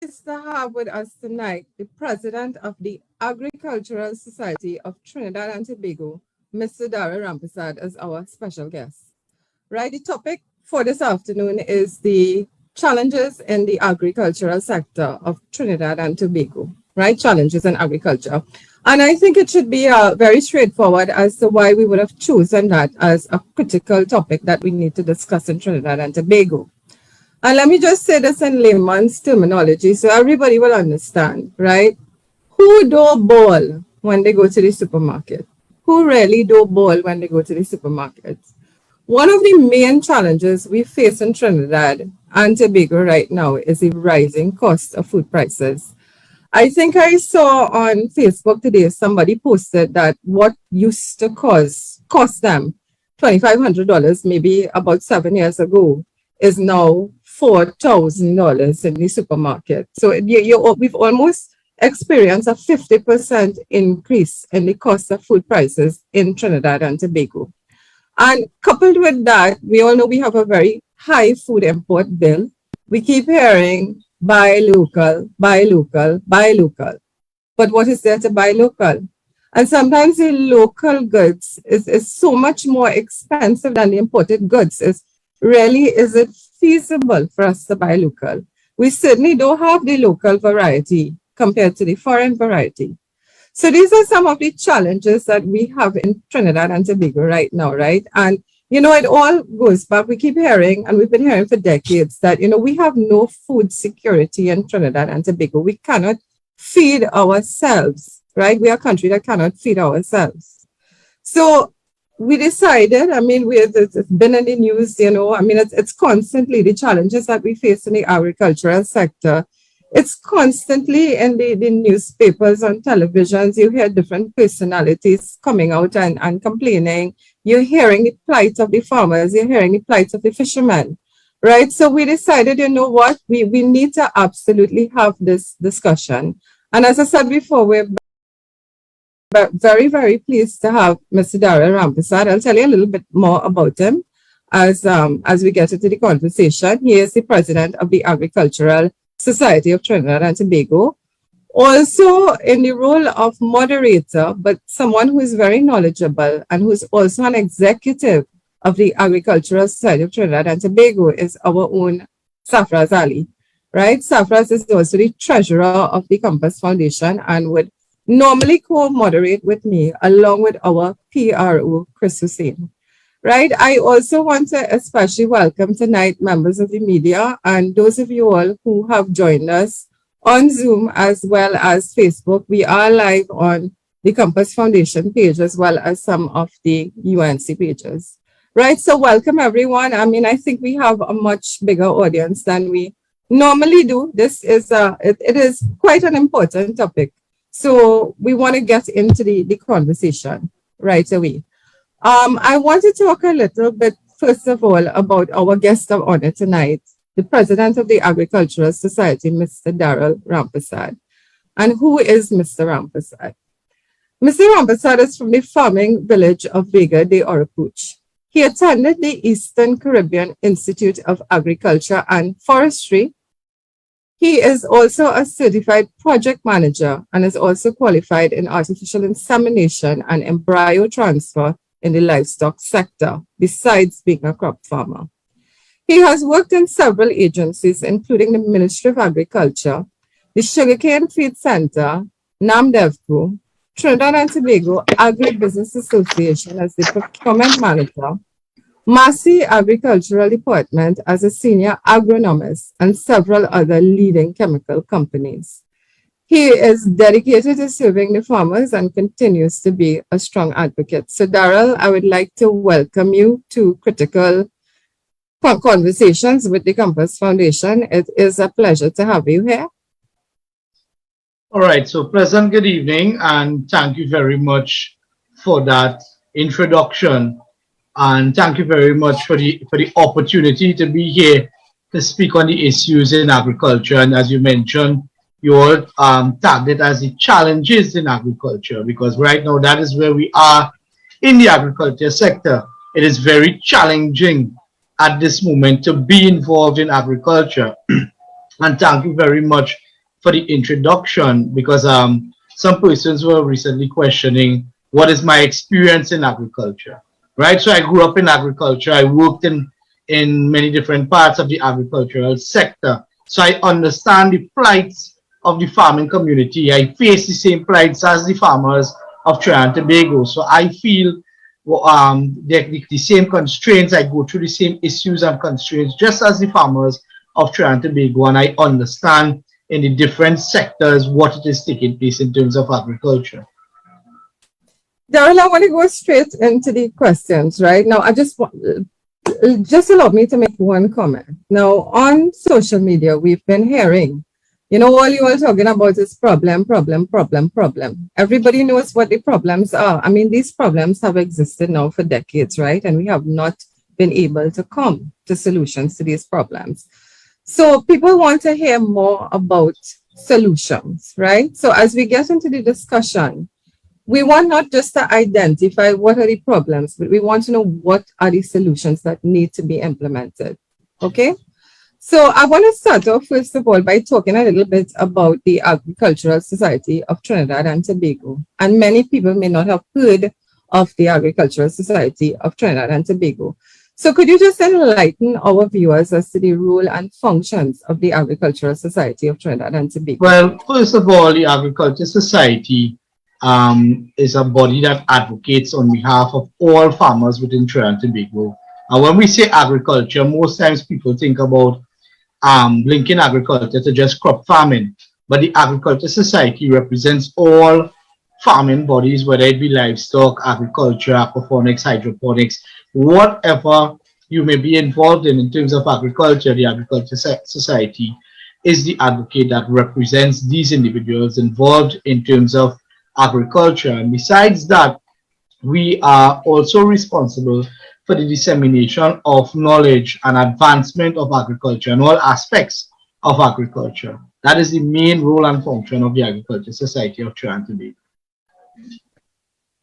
Pleased to have with us tonight the president of the Agricultural Society of Trinidad and Tobago, Mr. Darrell Rampersad, as our special guest. Right, the topic for this afternoon is the challenges in the agricultural sector of Trinidad and Tobago. Right, challenges in agriculture. And I think it should be very straightforward as to why we would have chosen that as a critical topic that we need to discuss in Trinidad and Tobago. And let me just say this in layman's terminology so everybody will understand, right? Who do ball when they go to the supermarket? Who really do ball when they go to the supermarket? One of the main challenges we face in Trinidad and Tobago right now is the rising cost of food prices. I think I saw on Facebook today somebody posted that what used to cost them $2,500 maybe about 7 years ago is now $4,000 in the supermarket. So we've almost experienced a 50% increase in the cost of food prices in Trinidad and Tobago. And coupled with that, we all know we have a very high food import bill. We keep hearing buy local, buy local, buy local. But what is there to buy local? And sometimes the local goods is so much more expensive than the imported goods. Is it feasible for us to buy local? We certainly don't have the local variety compared to the foreign variety. So these are some of the challenges that we have in Trinidad and Tobago right now, right? And, it all goes back. We keep hearing, and we've been hearing for decades, that, we have no food security in Trinidad and Tobago. We cannot feed ourselves, right? We are a country that cannot feed ourselves. So we decided, it's been in the news, it's constantly the challenges that we face in the agricultural sector. It's constantly in the newspapers, on televisions. You hear different personalities coming out and complaining. You're hearing the plight of the farmers. You're hearing the plight of the fishermen, right? So we decided, we need to absolutely have this discussion. And as I said before, we're very, very pleased to have Mr. Darrell Rampersad. I'll tell you a little bit more about him as we get into the conversation. He is the president of the Agricultural Society of Trinidad and Tobago, also in the role of moderator, but someone who is very knowledgeable and who is also an executive of the Agricultural Society of Trinidad and Tobago is our own Safraz Ali, right? Safraz is also the treasurer of the Compass Foundation and would normally co-moderate with me along with our PRO, Chris Hussein. Right. I also want to especially welcome tonight members of the media and those of you all who have joined us on Zoom as well as Facebook. We are live on the Compass Foundation page as well as some of the UNC pages. Right. So welcome everyone. I think we have a much bigger audience than we normally do. This is it is quite an important topic. So we want to get into the conversation right away. I want to talk a little bit, first of all, about our guest of honor tonight, the president of the Agricultural Society, Mr. Darrell Rampersad. And who is Mr. Rampersad? Mr. Rampersad is from the farming village of Vega de Oropouche. He attended the Eastern Caribbean Institute of Agriculture and Forestry. He is also a certified project manager and is also qualified in artificial insemination and embryo transfer in the livestock sector, besides being a crop farmer. He has worked in several agencies, including the Ministry of Agriculture, the Sugarcane Feed Center, NAMDEVCO, Trinidad and Tobago Agribusiness Association as the procurement manager, Massey Agricultural Department as a senior agronomist, and several other leading chemical companies. He is dedicated to serving the farmers and continues to be a strong advocate. So, Darrell, I would like to welcome you to Critical Conversations with the Compass Foundation. It is a pleasure to have you here. All right, so pleasant good evening, and thank you very much for that introduction. And thank you very much for the opportunity to be here to speak on the issues in agriculture. And as you mentioned, you all tagged it as the challenges in agriculture, because right now that is where we are in the agriculture sector. It is very challenging at this moment to be involved in agriculture. And thank you very much for the introduction, because some persons were recently questioning what is my experience in agriculture, right? So I grew up in agriculture. I worked in many different parts of the agricultural sector. So I understand the plights of the farming community. I face the same plights as the farmers of Trinidad and Tobago. So I feel the same constraints. I go through the same issues and constraints just as the farmers of Trinidad and Tobago, and I understand in the different sectors what it is taking place in terms of agriculture. Daryl, I want to go straight into the questions right now. I just allow me to make one comment. Now, on social media, we've been hearing, all you are talking about is problem. Everybody knows what the problems are. I mean, these problems have existed now for decades, right? And we have not been able to come to solutions to these problems. So people want to hear more about solutions, right? So as we get into the discussion, we want not just to identify what are the problems, but we want to know what are the solutions that need to be implemented. Okay? So I want to start off, first of all, by talking a little bit about the Agricultural Society of Trinidad and Tobago. And many people may not have heard of the Agricultural Society of Trinidad and Tobago. So could you just enlighten our viewers as to the role and functions of the Agricultural Society of Trinidad and Tobago? Well, first of all, the Agricultural Society is a body that advocates on behalf of all farmers within Trinidad and Tobago. And when we say agriculture, most times people think about linking agriculture to just crop farming. But the Agricultural Society represents all farming bodies, whether it be livestock, agriculture, aquaponics, hydroponics, whatever you may be involved in terms of agriculture. The Agricultural Society is the advocate that represents these individuals involved in terms of agriculture. And besides that, we are also responsible for the dissemination of knowledge and advancement of agriculture and all aspects of agriculture. That is the main role and function of the Agricultural Society of Trinidad and Tobago.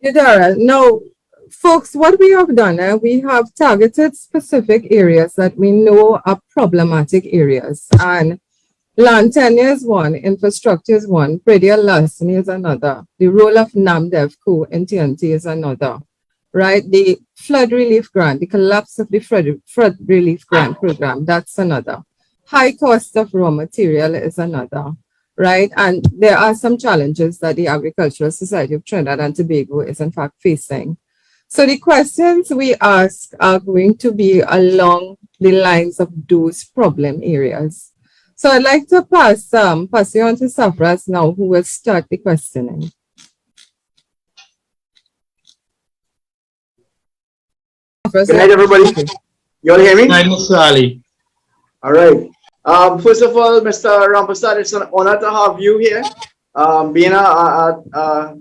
Daryl, now, folks, what we have done, we have targeted specific areas that we know are problematic areas. And land tenure is one, infrastructure is one, predial larceny is another, the role of NAMDEVCO in TNT is another, right? The flood relief grant, the collapse of the flood relief grant program, that's another. High cost of raw material is another, right? And there are some challenges that the Agricultural Society of Trinidad and Tobago is in fact facing. So the questions we ask are going to be along the lines of those problem areas. So I'd like to pass you on to Safras now, who will start the questioning. Good night, everybody. You all hear me? Good night, Mr. Ali. All right. First of all, Mr. Rampersad, it's an honor to have you here. Being a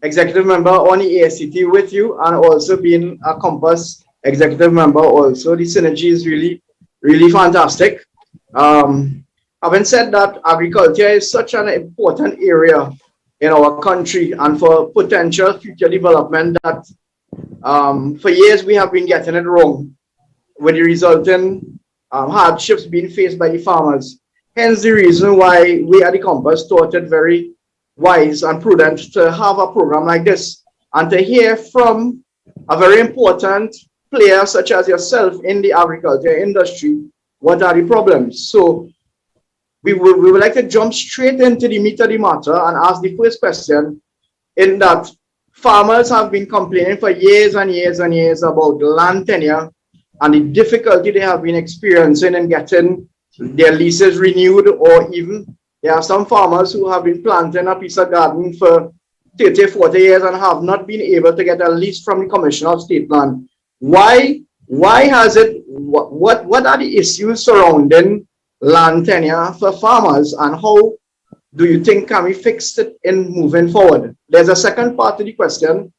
executive member on the ASCT with you, and also being a Compass executive member also. The synergy is really, really fantastic. Having said that, agriculture is such an important area in our country and for potential future development that for years we have been getting it wrong, with the resulting hardships being faced by the farmers. Hence the reason why we at the Compass thought it very wise and prudent to have a program like this and to hear from a very important player such as yourself in the agriculture industry what are the problems. So we would like to jump straight into the meat of the matter and ask the first question, in that farmers have been complaining for years and years and years about land tenure and the difficulty they have been experiencing in getting their leases renewed, or even there are some farmers who have been planting a piece of garden for 30, 40 years and have not been able to get a lease from the Commissioner of State Land. Why has it, what are the issues surrounding land tenure for farmers, and how do you think can we fix it in moving forward? There's a second part to the question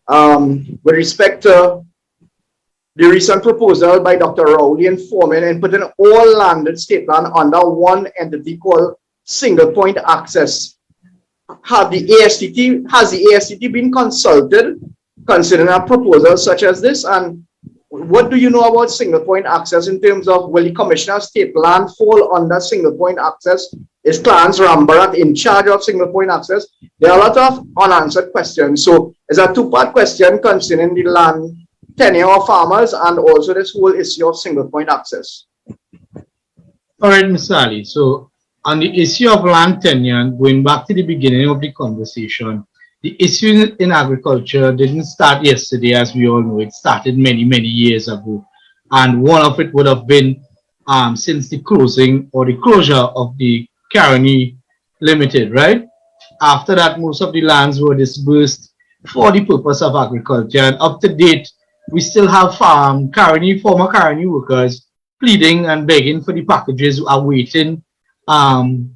with respect to the recent proposal by Dr. Rowley and Foreman in putting all landed state land under one entity called single point access. Has the ASCT been consulted considering a proposal such as this? And what do you know about single point access in terms of, will the Commissioner of State Land fall under single point access, Is Clarence Rambarat in charge of single point access? There are a lot of unanswered questions. So it's a two-part question concerning the land tenure of farmers and also this whole issue of single point access. All right, Mr. Ali. So on the issue of land tenure, going back to the beginning of the conversation, the issue in agriculture didn't start yesterday, as we all know. It started many, many years ago. And one of it would have been since the closing or the closure of the Caroni Limited, right? After that, most of the lands were disbursed for the purpose of agriculture. And up to date, we still have former Caroni workers pleading and begging for the packages, awaiting the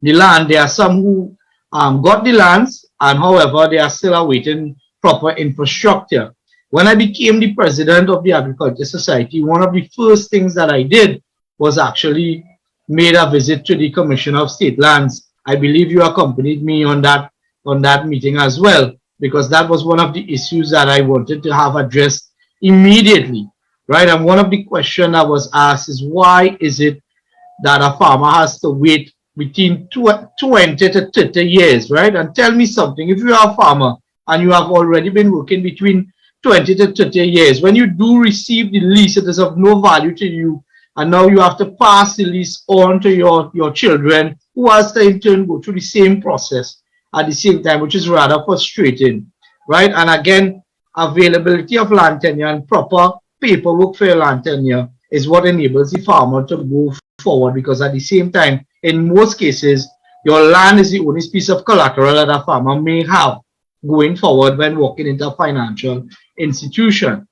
land. There are some who got the lands, and however, they are still awaiting proper infrastructure. When I became the president of the Agriculture Society, one of the first things that I did was actually made a visit to the Commissioner of State Lands. I believe you accompanied me on that meeting as well, because that was one of the issues that I wanted to have addressed immediately, right? And one of the questions I was asked is, why is it that a farmer has to wait between 20 to 30 years, right? And tell me something, if you are a farmer and you have already been working between 20 to 30 years, when you do receive the lease, it is of no value to you, and now you have to pass the lease on to your children, who has to in turn go through the same process at the same time, which is rather frustrating, right? And again, availability of land tenure and proper paperwork for your land tenure is what enables the farmer to move forward, because at the same time, in most cases, your land is the only piece of collateral that a farmer may have going forward when walking into a financial institution.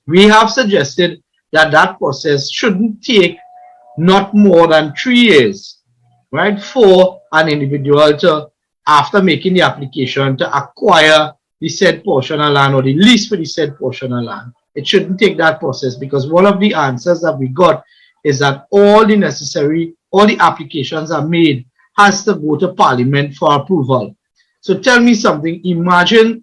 We have suggested that that process shouldn't take not more than 3 years, right, for an individual to, after making the application, to acquire the said portion of land or the lease for the said portion of land. It shouldn't take that process, because one of the answers that we got is that all the applications are made has to go to Parliament for approval. So tell me something, imagine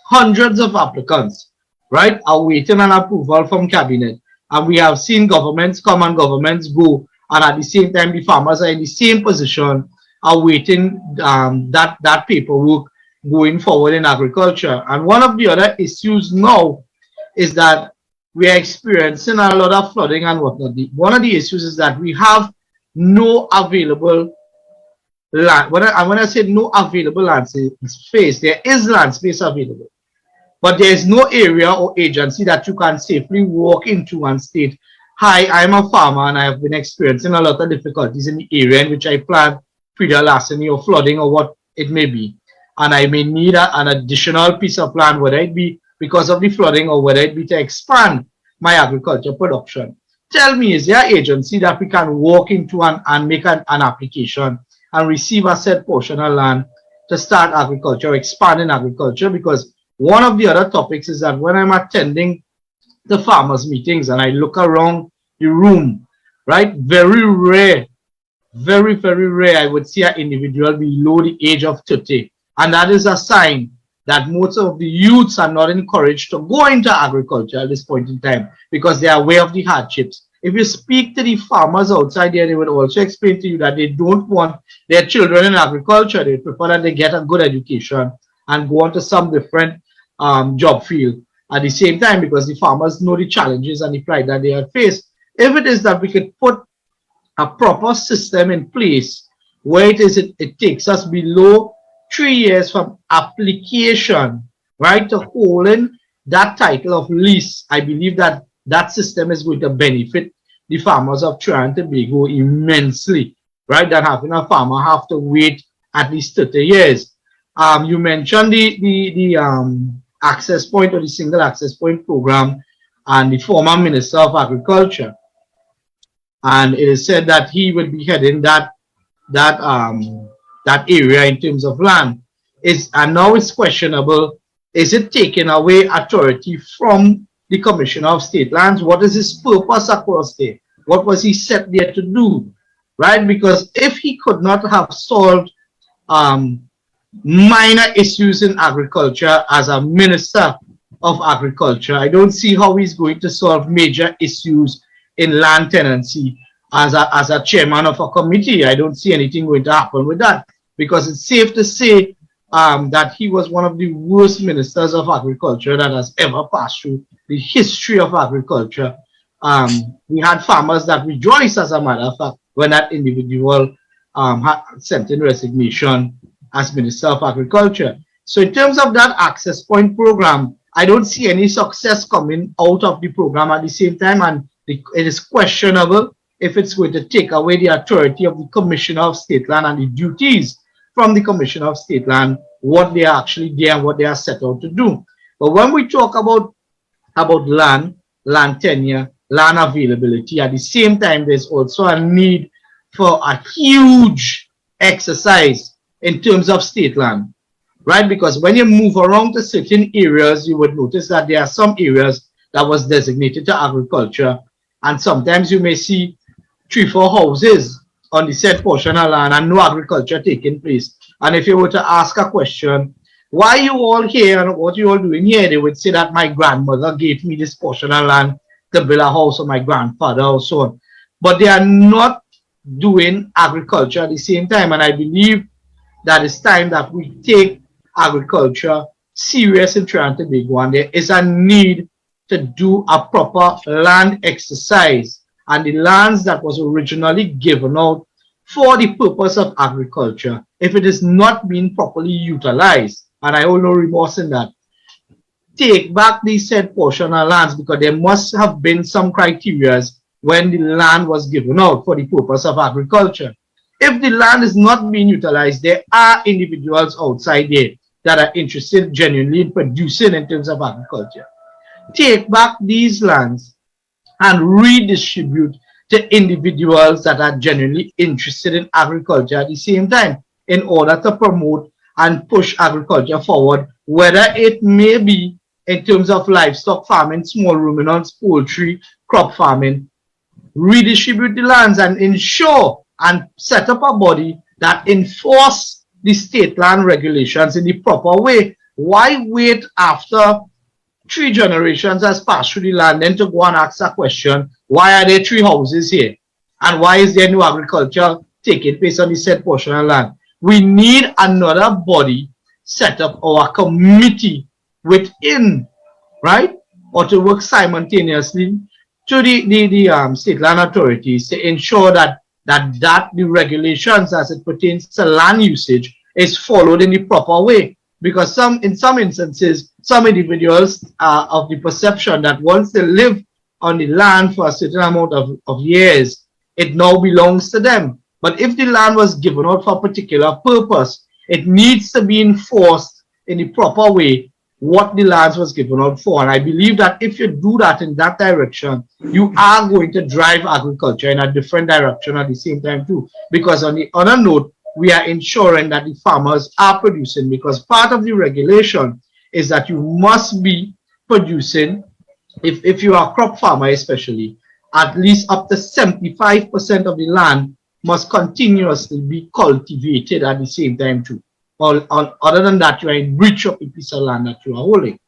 hundreds of applicants, right, are waiting on approval from Cabinet. And we have seen governments come and governments go, and at the same time, the farmers are in the same position, awaiting that paperwork going forward in agriculture. And one of the other issues now is that we are experiencing a lot of flooding and whatnot. One of the issues is that we have no available land. When I say no available land space, there is land space available, but there is no area or agency that you can safely walk into and state, hi, I'm a farmer and I have been experiencing a lot of difficulties in the area in which I plant feeder larceny or flooding or what it may be, and I may need an additional piece of land, whether it be because of the flooding or whether it be to expand my agriculture production. Tell me, is there an agency that we can walk into and make an application and receive a set portion of land to start agriculture, expanding agriculture? Because one of the other topics is that when I'm attending the farmers meetings and I look around the room, right, very rare, very, very rare, I would see an individual below the age of 30. And that is a sign that most of the youths are not encouraged to go into agriculture at this point in time, because they are aware of the hardships. If you speak to the farmers outside there, they would also explain to you that they don't want their children in agriculture. They prefer that they get a good education and go on to some different job field at the same time, because the farmers know the challenges and the plight that they have faced. If it is that we could put a proper system in place where it takes us below 3 years from application, right, to holding that title of lease, I believe that that system is going to benefit the farmers of Trinidad and Tobago immensely, right, than having a farmer have to wait at least 30 years. You mentioned the access point or the single access point program and the former Minister of Agriculture. And it is said that he would be heading that area in terms of land. And now it's questionable, is it taking away authority from the Commissioner of State Lands? What is his purpose across there? What was he set there to do, right? Because if he could not have solved minor issues in agriculture as a Minister of Agriculture, I don't see how he's going to solve major issues in land tenancy as a chairman of a committee. I don't see anything going to happen with that, because it's safe to say that he was one of the worst ministers of agriculture that has ever passed through the history of agriculture. We had farmers that rejoiced, as a matter of fact, when that individual sent in resignation as Minister of Agriculture. So in terms of that access point program, I don't see any success coming out of the program at the same time, and it is questionable if it's going to take away the authority of the Commissioner of State Land and the duties from the Commissioner of State Land, what they are actually there and what they are set out to do. But when we talk about land tenure, land availability, at the same time, there's also a need for a huge exercise in terms of state land, right? Because when you move around to certain areas, you would notice that there are some areas that was designated to agriculture, and sometimes you may see 3-4 houses on the said portion of land and no agriculture taking place. And if you were to ask a question, why are you all here and what you all doing here, they would say that my grandmother gave me this portion of land to build a house, or my grandfather, or so on. But they are not doing agriculture at the same time, and I believe that it's time that we take agriculture serious in Trinidad and Tobago, and there is a need to do a proper land exercise, and the lands that was originally given out for the purpose of agriculture, if it is not being properly utilized, and I hold no remorse in that, take back these said portion of lands, because there must have been some criteria when the land was given out for the purpose of agriculture. If the land is not being utilized, there are individuals outside there that are interested genuinely in producing in terms of agriculture. Take back these lands and redistribute to individuals that are genuinely interested in agriculture at the same time, in order to promote and push agriculture forward, whether it may be in terms of livestock farming, small ruminants, poultry, crop farming. Redistribute the lands and ensure and set up a body that enforce the state land regulations in the proper way. Why wait after 3 generations has passed through the land then to go and ask a question, why are there 3 houses here? And why is there no agriculture taking place on the said portion of land? We need another body set up, or a committee within, right? Or to work simultaneously to the state land authorities to ensure that the regulations as it pertains to land usage is followed in the proper way. Because in some instances, some individuals are of the perception that once they live on the land for a certain amount of years, it now belongs to them. But if the land was given out for a particular purpose, it needs to be enforced in the proper way what the lands was given out for. And I believe that if you do that in that direction, you are going to drive agriculture in a different direction at the same time too. Because on the other note, we are ensuring that the farmers are producing, because part of the regulation is that you must be producing, if you are a crop farmer especially, at least up to 75% of the land must continuously be cultivated at the same time too. Other than that, you are in breach of a piece of land that you are holding.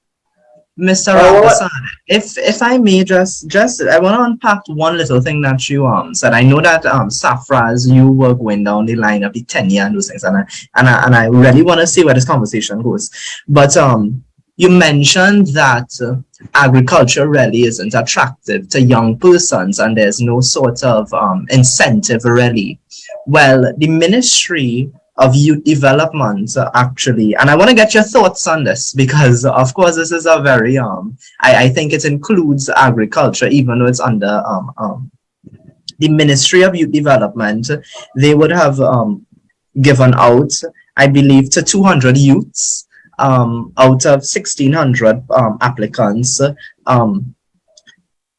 Mr. Rampersad, if I may just I want to unpack one little thing that you said. I know that Safraz, you were going down the line of the tenure and those things, and I really want to see where this conversation goes. But you mentioned that agriculture really isn't attractive to young persons, and there's no sort of incentive really. Well, the Ministry of Youth Development actually, and I want to get your thoughts on this, because of course this is a very I think it includes agriculture, even though it's under the Ministry of Youth Development. They would have given out, I believe, to 200 youths out of 1,600 applicants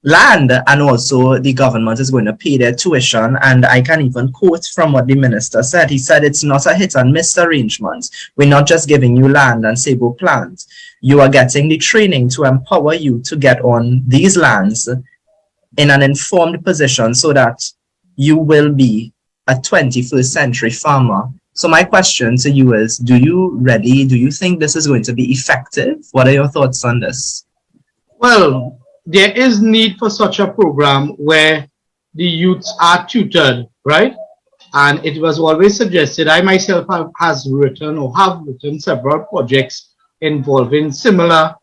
land, and also the government is going to pay their tuition. And I can even quote from what the minister said. He said it's not a hit and miss arrangement. We're not just giving you land and say go plant. You are getting the training to empower you to get on these lands in an informed position so that you will be a 21st century farmer. So my question to you is, do you think this is going to be effective? What are your thoughts on this? Well, there is need for such a program where the youths are tutored, right? And it was always suggested, I myself have written several projects involving similar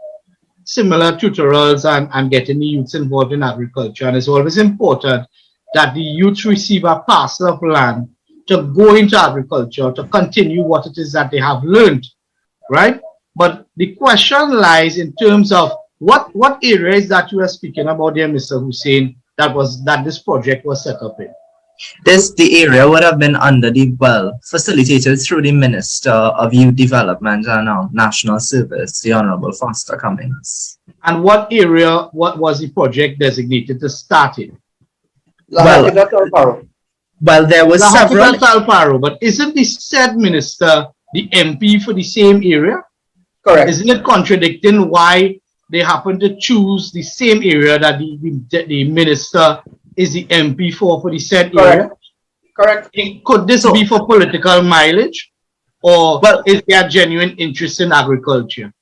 tutorials and getting the youths involved in agriculture. And it's always important that the youth receive a parcel of land to go into agriculture, to continue what it is that they have learned, right? But the question lies in terms of what areas that you are speaking about there, Mr. Hussein, that this project was set up in. The area would have been under facilitated through the Minister of Youth Development and National Service, the Honorable Foster Cummings. And what was the project designated to start in? Well, there was several. Talparo, but isn't the said minister the MP for the same area? Correct. Isn't it contradicting why they happen to choose the same area that the minister is the MP for the said area? Correct. Could this be for political mileage, or is there genuine interest in agriculture?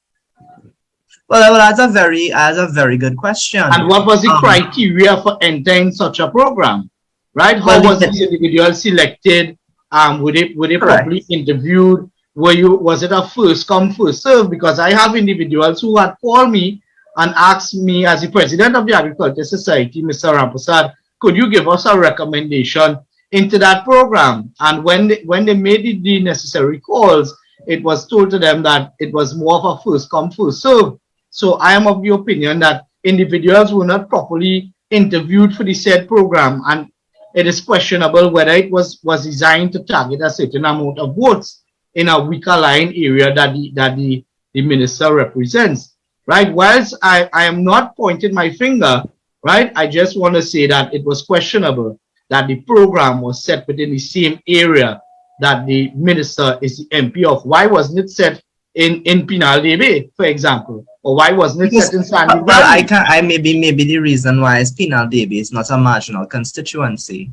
Well, that's a very good question. And what was the criteria for entering such a program? Right? How was the individual selected? Were they properly interviewed? Was it a first come, first serve? Because I have individuals who had called me and asked me, as the president of the Agriculture Society, Mr. Rampersad, could you give us a recommendation into that program? And when they made the necessary calls, it was told to them that it was more of a first come, first serve. So I am of the opinion that individuals were not properly interviewed for the said program, and it is questionable whether it was designed to target a certain amount of votes in a weaker lying area that the minister represents, right? Whilst I am not pointing my finger, right, I just want to say that it was questionable that the program was set within the same area that the minister is the MP of. Why wasn't it set in Pinal Debe, for example? Or why wasn't it set in Sandy Valley? Well, maybe the reason why is Pinal Debe is not a marginal constituency.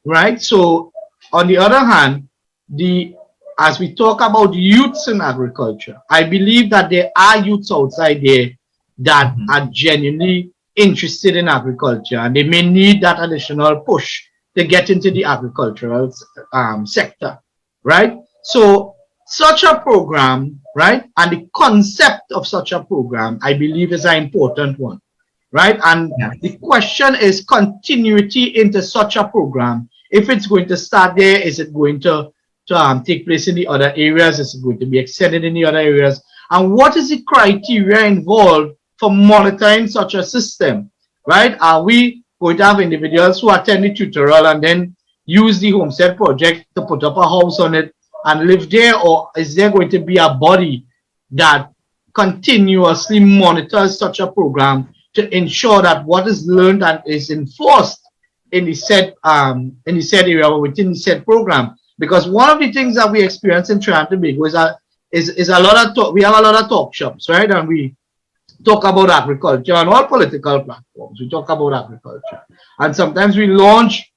Right. So on the other hand, as we talk about youths in agriculture, I believe that there are youths outside there that are genuinely interested in agriculture, and they may need that additional push to get into the agricultural sector, right? So such a program, right, and the concept of such a program, I believe, is an important one, right? And the question is continuity into such a program. If it's going to start there, is it going to take place in the other areas? Is it going to be extended in the other areas? And what is the criteria involved for monitoring such a system, right? Are we going to have individuals who attend the tutorial and then use the Homestead project to put up a house on it and live there, or is there going to be a body that continuously monitors such a program to ensure that what is learned and is enforced in the said area or within the said program? Because one of the things that we experience in Trinidad and Tobago is a lot of talk. We have a lot of talk shops, right? And we talk about agriculture on all political platforms. We talk about agriculture, and sometimes we launch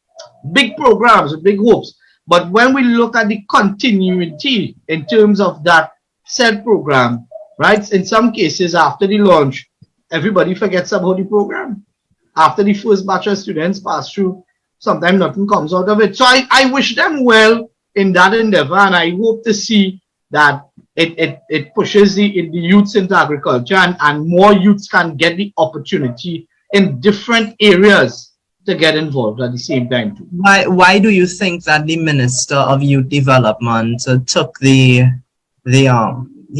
big programs with big hopes. But when we look at the continuity in terms of that said program, right, in some cases after the launch, everybody forgets about the program. After the first batch of students pass through, sometimes nothing comes out of it. So I wish them well in that endeavor, and I hope to see that it pushes the youths into agriculture, and more youths can get the opportunity in different areas to get involved at the same time too. Why do you think that the Minister of Youth Development took he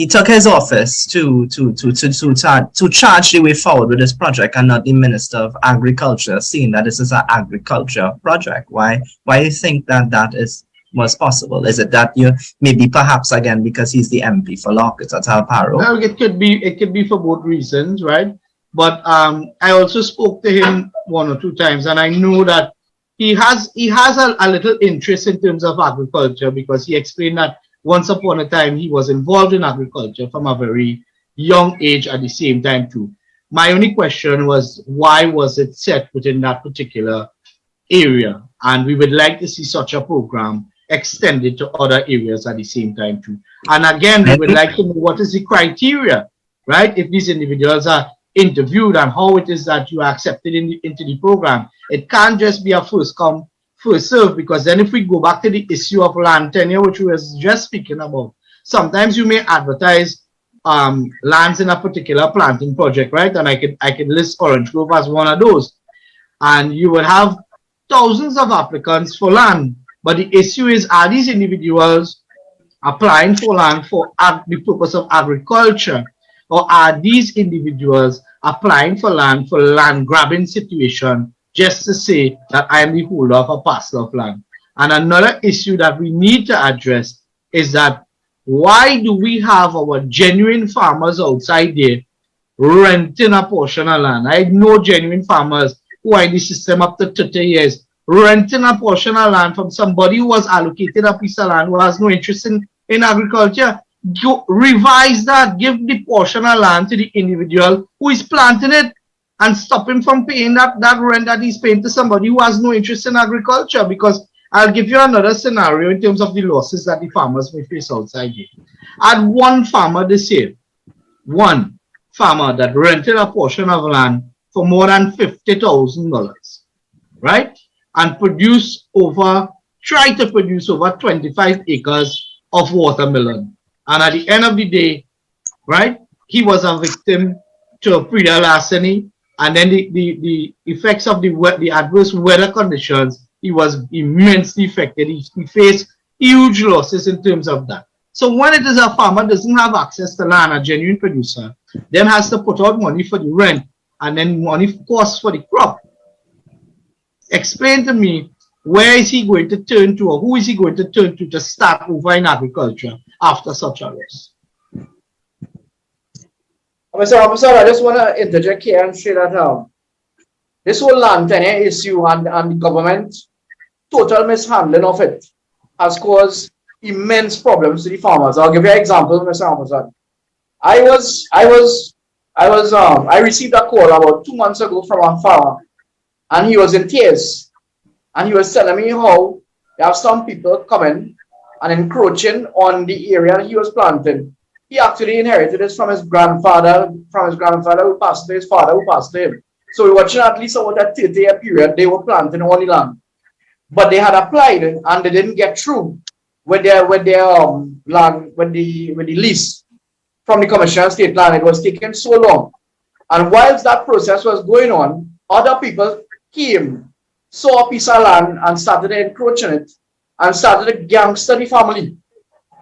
took his office to charge the way forward with this project, and not the Minister of Agriculture, seeing that this is an agriculture project? Why do you think that was possible? Is it that you maybe perhaps again because he's the MP for Lockett or Talparo? Well, it could be for both reasons, right? But I also spoke to him one or two times, and I know that he has a little interest in terms of agriculture, because he explained that once upon a time he was involved in agriculture from a very young age at the same time too. My only question was, why was it set within that particular area? And we would like to see such a program extended to other areas at the same time too. And again, we would like to know what is the criteria, right? If these individuals are interviewed, and how it is that you are accepted into the program. It can't just be a first come, first serve, because then if we go back to the issue of land tenure, which we was just speaking about, sometimes you may advertise lands in a particular planting project, right? And I could list Orange Grove as one of those. And you would have thousands of applicants for land. But the issue is, are these individuals applying for land for the purpose of agriculture? Or are these individuals applying for land grabbing situation, just to say that I am the holder of a parcel of land? And another issue that we need to address is that why do we have our genuine farmers outside there renting a portion of land? I know genuine farmers who are in the system up to 30 years, renting a portion of land from somebody who was allocated a piece of land who has no interest in agriculture. Revise that, give the portion of land to the individual who is planting it, and stop him from paying that rent that he's paying to somebody who has no interest in agriculture. Because I'll give you another scenario in terms of the losses that the farmers may face outside here. I had one farmer this year, one farmer that rented a portion of land for more than $50,000, right? And tried to produce over 25 acres of watermelon. And at the end of the day, right, he was a victim to a predatory larceny, and then the effects of the adverse weather conditions, he was immensely affected. He faced huge losses in terms of that. So when it is a farmer doesn't have access to land, a genuine producer, then has to put out money for the rent and then money costs for the crop. Explain to me, where is he going to turn to, or who is he going to turn to start over in agriculture after such a loss? Mr. Officer, I just want to interject here and say that this whole land tenure issue and the government total mishandling of it has caused immense problems to the farmers. I'll give you an example, Mr. Officer. I received a call about 2 months ago from a farmer, and he was in tears, and he was telling me how there have some people coming and encroaching on the area that he was planting. He actually inherited this from his grandfather who passed to his father who passed to him. So we're watching at least over that 30-year period, they were planting on the land. But they had applied and they didn't get through with their land, with the lease from the commercial state land. It was taking so long. And whilst that process was going on, other people came, saw a piece of land and started to encroach on it and started to gangster the family.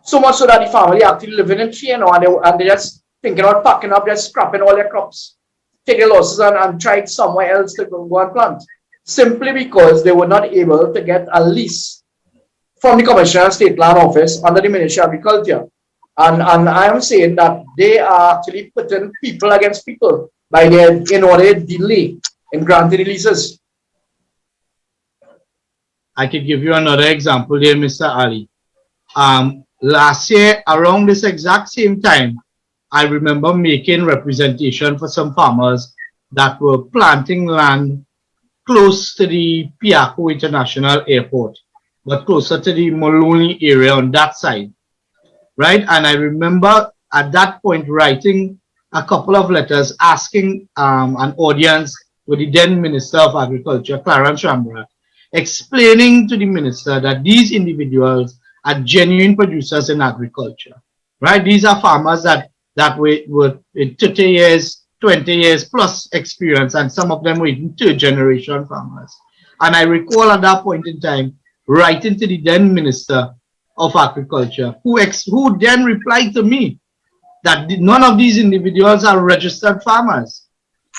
So much so that the family actually living in fear now, and they just thinking about packing up, just scrapping all their crops, take their losses and tried somewhere else to go and plant. Simply because they were not able to get a lease from the Commercial State Land Office under the Ministry of Agriculture. And I am saying that they are actually putting people against people by their inordinate delay in granting leases. I could give you another example here, Mr. Ali. Last year, around this exact same time, I remember making representation for some farmers that were planting land close to the Piako International Airport, but closer to the Maloney area on that side, right? And I remember at that point writing a couple of letters asking an audience with the then Minister of Agriculture, Clarence Shambra, explaining to the minister that these individuals are genuine producers in agriculture, right? These are farmers that were in 30 years, 20 years plus experience, and some of them were even third generation farmers. And I recall at that point in time writing to the then Minister of Agriculture, who then replied to me that none of these individuals are registered farmers.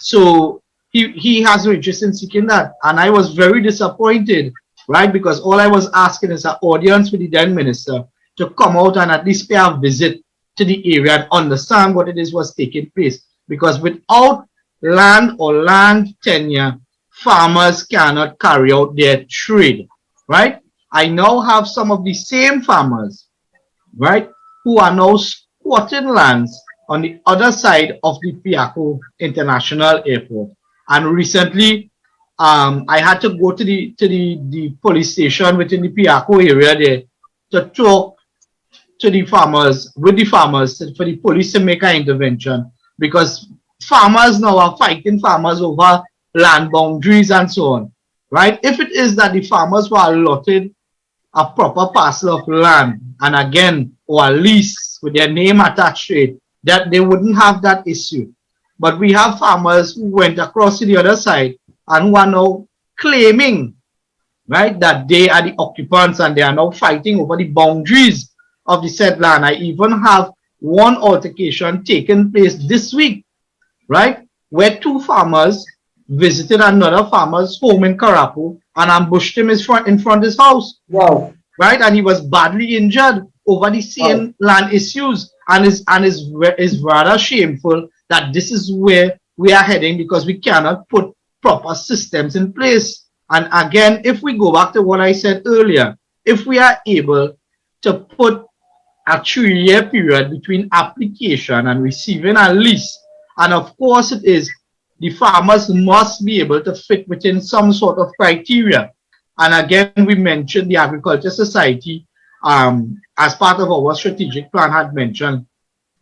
So he has no interest in seeking that. And I was very disappointed, right? Because all I was asking is an audience with the then minister to come out and at least pay a visit to the area and understand what it is was taking place. Because without land or land tenure, farmers cannot carry out their trade, right? I now have some of the same farmers, right, who are now squatting lands on the other side of the Piako International Airport. And recently, I had to go to the police station within the Piako area there to talk to the farmers, for the police to make an intervention, because farmers now are fighting farmers over land boundaries and so on. right? If it is that the farmers were allotted a proper parcel of land, and again, or a lease with their name attached to it, that they wouldn't have that issue. But we have farmers who went across to the other side and who are now claiming, right, that they are the occupants and they are now fighting over the boundaries of the said land. I even have one altercation taking place this week, right, where two farmers visited another farmer's home in Karapu and ambushed him in front of his house. Wow. Right, and he was badly injured over the same land issues, and is rather shameful that this is where we are heading, because we cannot put proper systems in place. And again, if we go back to what I said earlier, if we are able to put a 3-year period between application and receiving a lease, and of course it is, the farmers must be able to fit within some sort of criteria. And again, we mentioned the Agriculture Society, as part of our strategic plan, had mentioned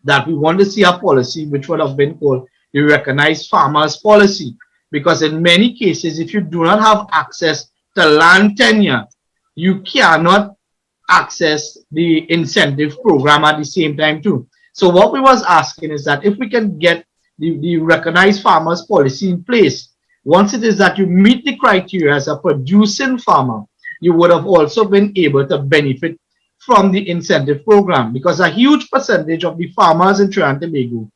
that we want to see a policy which would have been called the Recognized Farmers Policy. Because in many cases, if you do not have access to land tenure, you cannot access the incentive program at the same time too. So what we was asking is that if we can get the Recognized Farmers Policy in place, once it is that you meet the criteria as a producing farmer, you would have also been able to benefit from the incentive program, because a huge percentage of the farmers in Trinidad and Tobago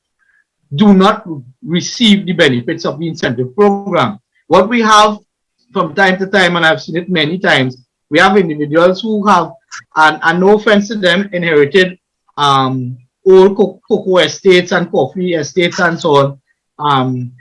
do not receive the benefits of the incentive program. What we have from time to time, and I've seen it many times, we have individuals who have, and no offense to them, inherited old cocoa estates and coffee estates and so on,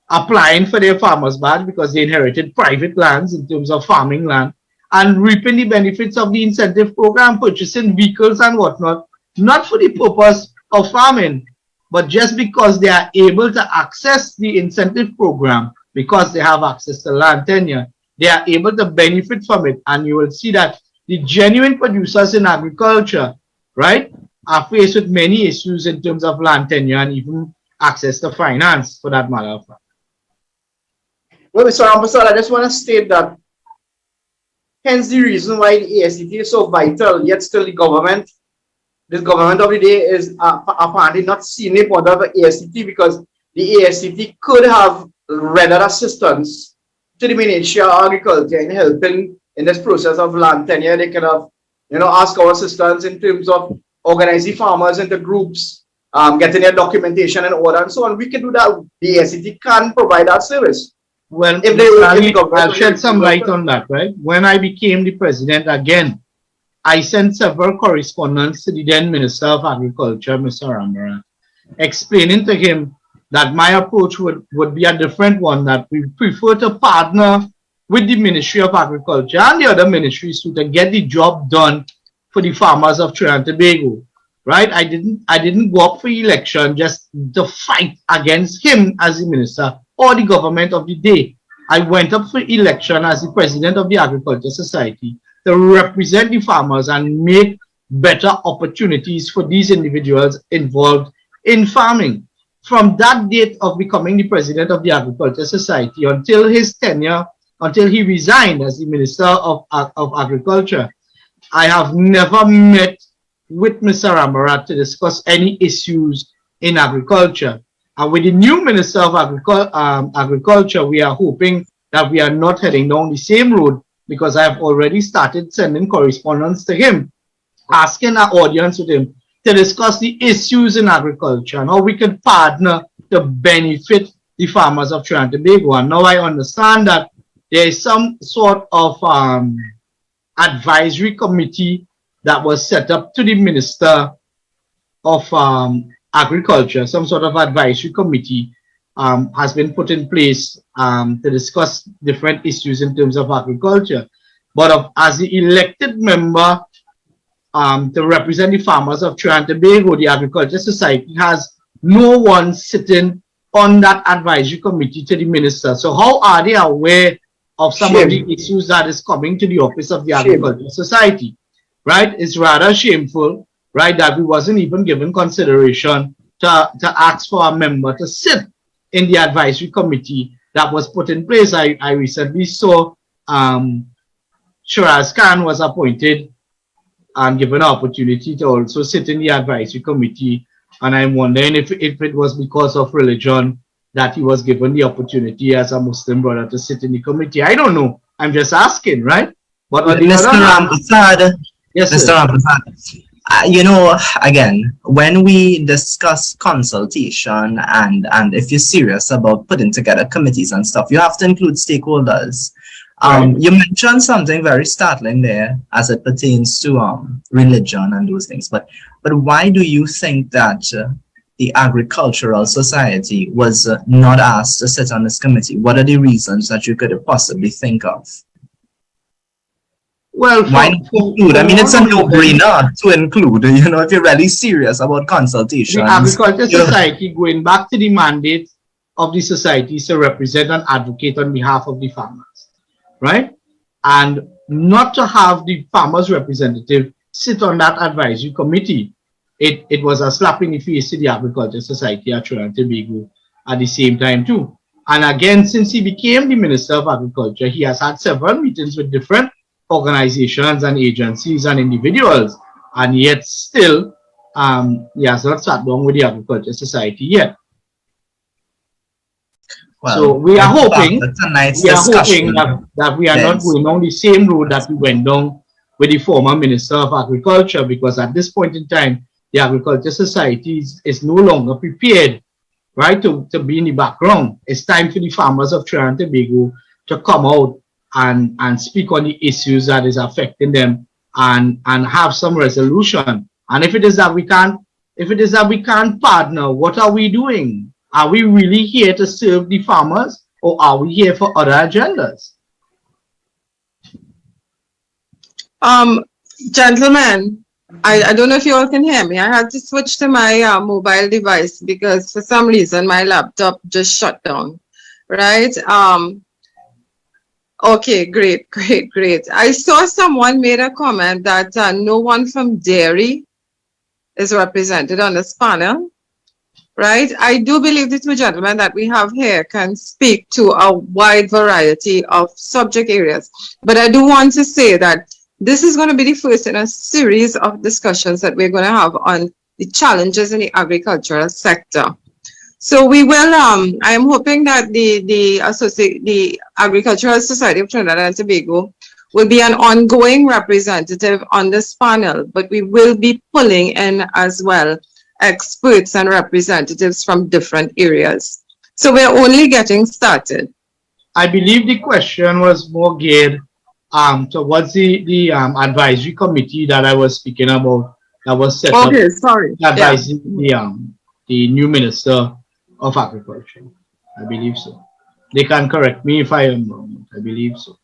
applying for their farmers badge because they inherited private lands in terms of farming land, and reaping the benefits of the incentive program, purchasing vehicles and whatnot, not for the purpose of farming, but just because they are able to access the incentive program, because they have access to land tenure, they are able to benefit from it. And you will see that the genuine producers in agriculture, right, are faced with many issues in terms of land tenure and even access to finance, for that matter of fact. Well, Mr. Rampersad, I just want to state that hence the reason why the ASCT is so vital, yet still the government of the day is apparently not seeing the point of the ASCT, because the ASCT could have rendered assistance to the Ministry of Agriculture in helping in this process of land tenure. They could have, asked our assistance in terms of organizing farmers into groups, getting their documentation in order and so on. We can do that. The ASCT can provide that service. Well, if I'll shed some light on that, right? When I became the president again, I sent several correspondence to the then Minister of Agriculture, Mr. Rampersad, explaining to him that my approach would be a different one, that we prefer to partner with the Ministry of Agriculture and the other ministries to get the job done for the farmers of Trinidad and Tobago, right? I didn't go up for election just to fight against him as the minister or the government of the day. I went up for election as the president of the Agriculture Society to represent the farmers and make better opportunities for these individuals involved in farming. From that date of becoming the president of the Agriculture Society until his tenure, until he resigned as the Minister of Agriculture, I have never met with Mr. Rampersad to discuss any issues in agriculture. And with the new Minister of Agriculture, we are hoping that we are not heading down the same road, because I have already started sending correspondence to him, asking our audience with him to discuss the issues in agriculture and how we can partner to benefit the farmers of Trinidad and Tobago. And now I understand that there is some sort of advisory committee that was set up to the Minister of Agriculture. Some sort of advisory committee has been put in place to discuss different issues in terms of agriculture. But as the elected member to represent the farmers of Trinidad and Tobago, the Agriculture Society has no one sitting on that advisory committee to the minister. So how are they aware of some of the issues that is coming to the office of the Agriculture Society? Right? It's rather shameful, right, that we wasn't even given consideration to ask for a member to sit in the advisory committee that was put in place. I recently saw Shiraz Khan was appointed and given an opportunity to also sit in the advisory committee. And I'm wondering if it was because of religion that he was given the opportunity as a Muslim brother to sit in the committee. I don't know. I'm just asking, right? But on the Mr. other hand, Rampasad, yes, Mr. sir. Rampasad, you know, again, when we discuss consultation and if you're serious about putting together committees and stuff, you have to include stakeholders. Right. You mentioned something very startling there as it pertains to religion and those things. But why do you think that the Agricultural Society was not asked to sit on this committee? What are the reasons that you could possibly think of? Well, Why not include? I mean, it's a no-brainer to include, you know, if you're really serious about consultation. The Agriculture Society, going back to the mandate of the society, is to represent and advocate on behalf of the farmers, right? And not to have the farmers' representative sit on that advisory committee. It was a slap in the face to the Agriculture Society at Trinidad and Tobago at the same time too. And again, since he became the Minister of Agriculture, he has had several meetings with different organizations and agencies and individuals, and yet still he has not sat down with the Agriculture Society yet. Well, so we are hoping, that's a nice we are discussion. hoping that we are not going down the same road that we went down with the former Minister of Agriculture, because at this point in time, the Agriculture Society is no longer prepared, right, to be in the background. It's time for the farmers of Trinidad and Tobago to come out and speak on the issues that is affecting them and have some resolution. And if it is that we can't partner, what are we doing? Are we really here to serve the farmers, or are we here for other agendas? Gentlemen, I don't know if you all can hear me. I had to switch to my mobile device because for some reason my laptop just shut down, right? Okay, great. I saw someone made a comment that no one from dairy is represented on this panel, right? I do believe the two gentlemen that we have here can speak to a wide variety of subject areas. But I do want to say that this is going to be the first in a series of discussions that we're going to have on the challenges in the agricultural sector. So we will, I am hoping that the Agricultural Society of Trinidad and Tobago will be an ongoing representative on this panel, but we will be pulling in as well experts and representatives from different areas. So we're only getting started. I believe the question was more geared towards the advisory committee that I was speaking about, that was set up. Okay, sorry. Advising the new Minister of Agriculture. I believe so. They can correct me if I am wrong. I believe so.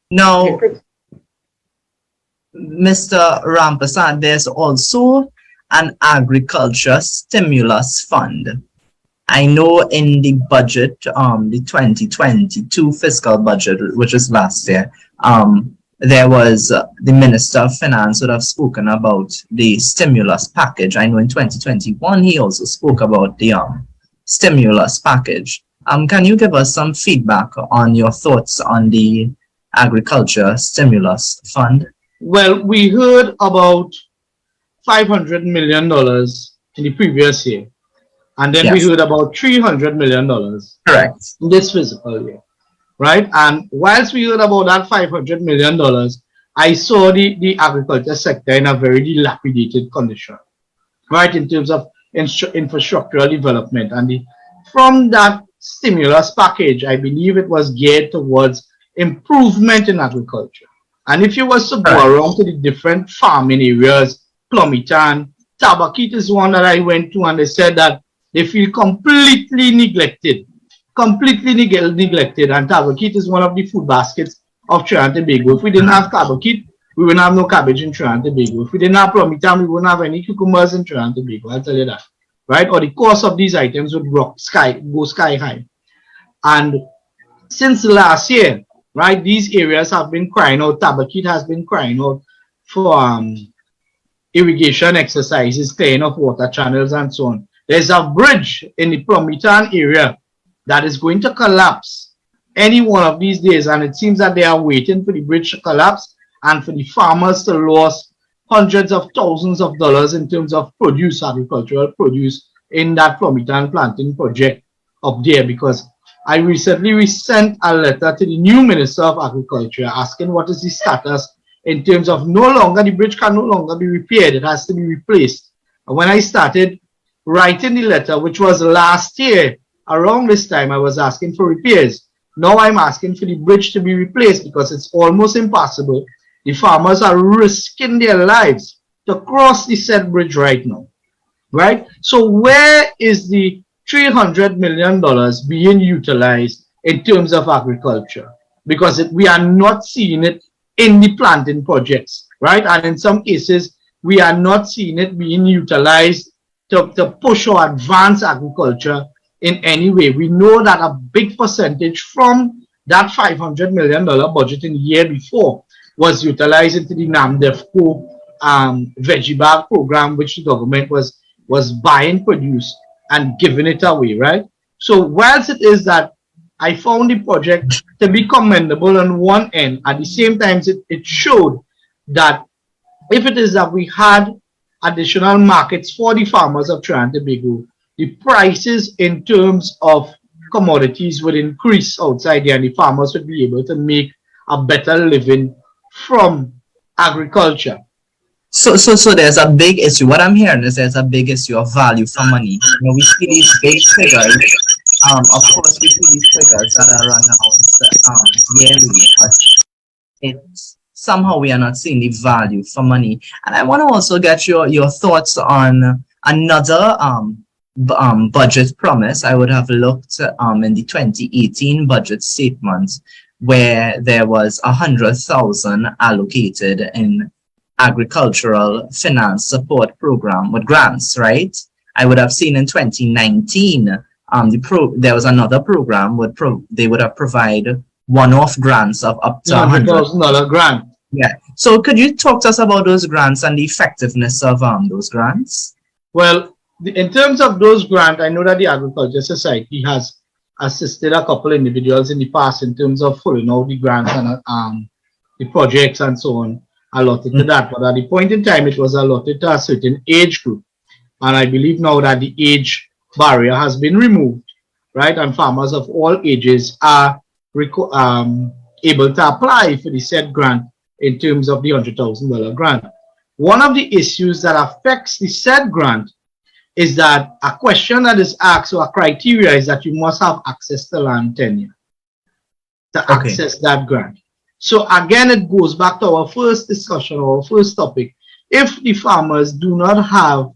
Now, Mr. Rampasad, there's also an agriculture stimulus fund. I know in the budget, the 2022 fiscal budget, which is last year, there was the Minister of Finance would have spoken about the stimulus package. I know in 2021, he also spoke about the stimulus package. Can you give us some feedback on your thoughts on the agriculture stimulus fund? Well, we heard about $500 million in the previous year. And then we heard about $300 million Correct. in this fiscal year, right? And whilst we heard about that $500 million, I saw the agriculture sector in a very dilapidated condition, right, in terms of infrastructural development. And from that stimulus package, I believe it was geared towards improvement in agriculture. And if you was to go around to the different farming areas, Plumitan, Tabakit is one that I went to, and they said that they feel completely neglected. And Tabakit is one of the food baskets of Trinidad and Tobago. If we didn't have Tabakit, we wouldn't have no cabbage in Trinidad and Tobago. If we didn't have Plumitan, we wouldn't have any cucumbers in Trinidad and Tobago. I'll tell you that, right? Or the cost of these items would go sky high. And since last year, right, these areas have been crying out. Tabakit has been crying out for irrigation exercises, clearing of water channels and so on. There's a bridge in the Plumitan area that is going to collapse any one of these days, and it seems that they are waiting for the bridge to collapse and for the farmers to lose hundreds of thousands of dollars in terms of produce, agricultural produce, in that Flomitan planting project up there. Because I recently sent a letter to the new Minister of Agriculture asking what is the status in terms of no longer, the bridge can no longer be repaired, it has to be replaced. And when I started writing the letter, which was last year, around this time, I was asking for repairs. Now I'm asking for the bridge to be replaced because it's almost impossible. The farmers are risking their lives to cross the said bridge right now, right? So where is the $300 million being utilized in terms of agriculture? Because we are not seeing it in the planting projects, right? And in some cases, we are not seeing it being utilized to push or advance agriculture in any way. We know that a big percentage from that $500 million budget in the year before was utilized into the NAMDEFCO veggie bag program, which the government was buying produce and giving it away, right? So whilst it is that I found the project to be commendable on one end, at the same time it showed that if it is that we had additional markets for the farmers of Trinidad and Tobago, the prices in terms of commodities would increase outside there, and the farmers would be able to make a better living from agriculture. So there's a big issue. What I'm hearing is there's a big issue of value for money. You know, we see these big figures. Of course, we see these figures that are announced yearly, but it's somehow we are not seeing the value for money. And I want to also get your thoughts on another budget promise. I would have looked in the 2018 budget statement where there was 100,000 allocated in agricultural finance support program with grants, right? I would have seen in 2019 there was another program they would have provided one-off grants of up to $100,000 grant. Yeah. So could you talk to us about those grants and the effectiveness of those grants? Well, in terms of those grants, I know that the Agriculture Society has assisted a couple individuals in the past in terms of filling out the grants and the projects and so on allotted to that. But at the point in time, it was allotted to a certain age group. And I believe now that the age barrier has been removed, right? And farmers of all ages are able to apply for the said grant in terms of the $100,000 grant. One of the issues that affects the said grant is that a question that is asked, or a criteria, is that you must have access to land tenure to access that grant. So again, it goes back to our first discussion, our first topic. If the farmers do not have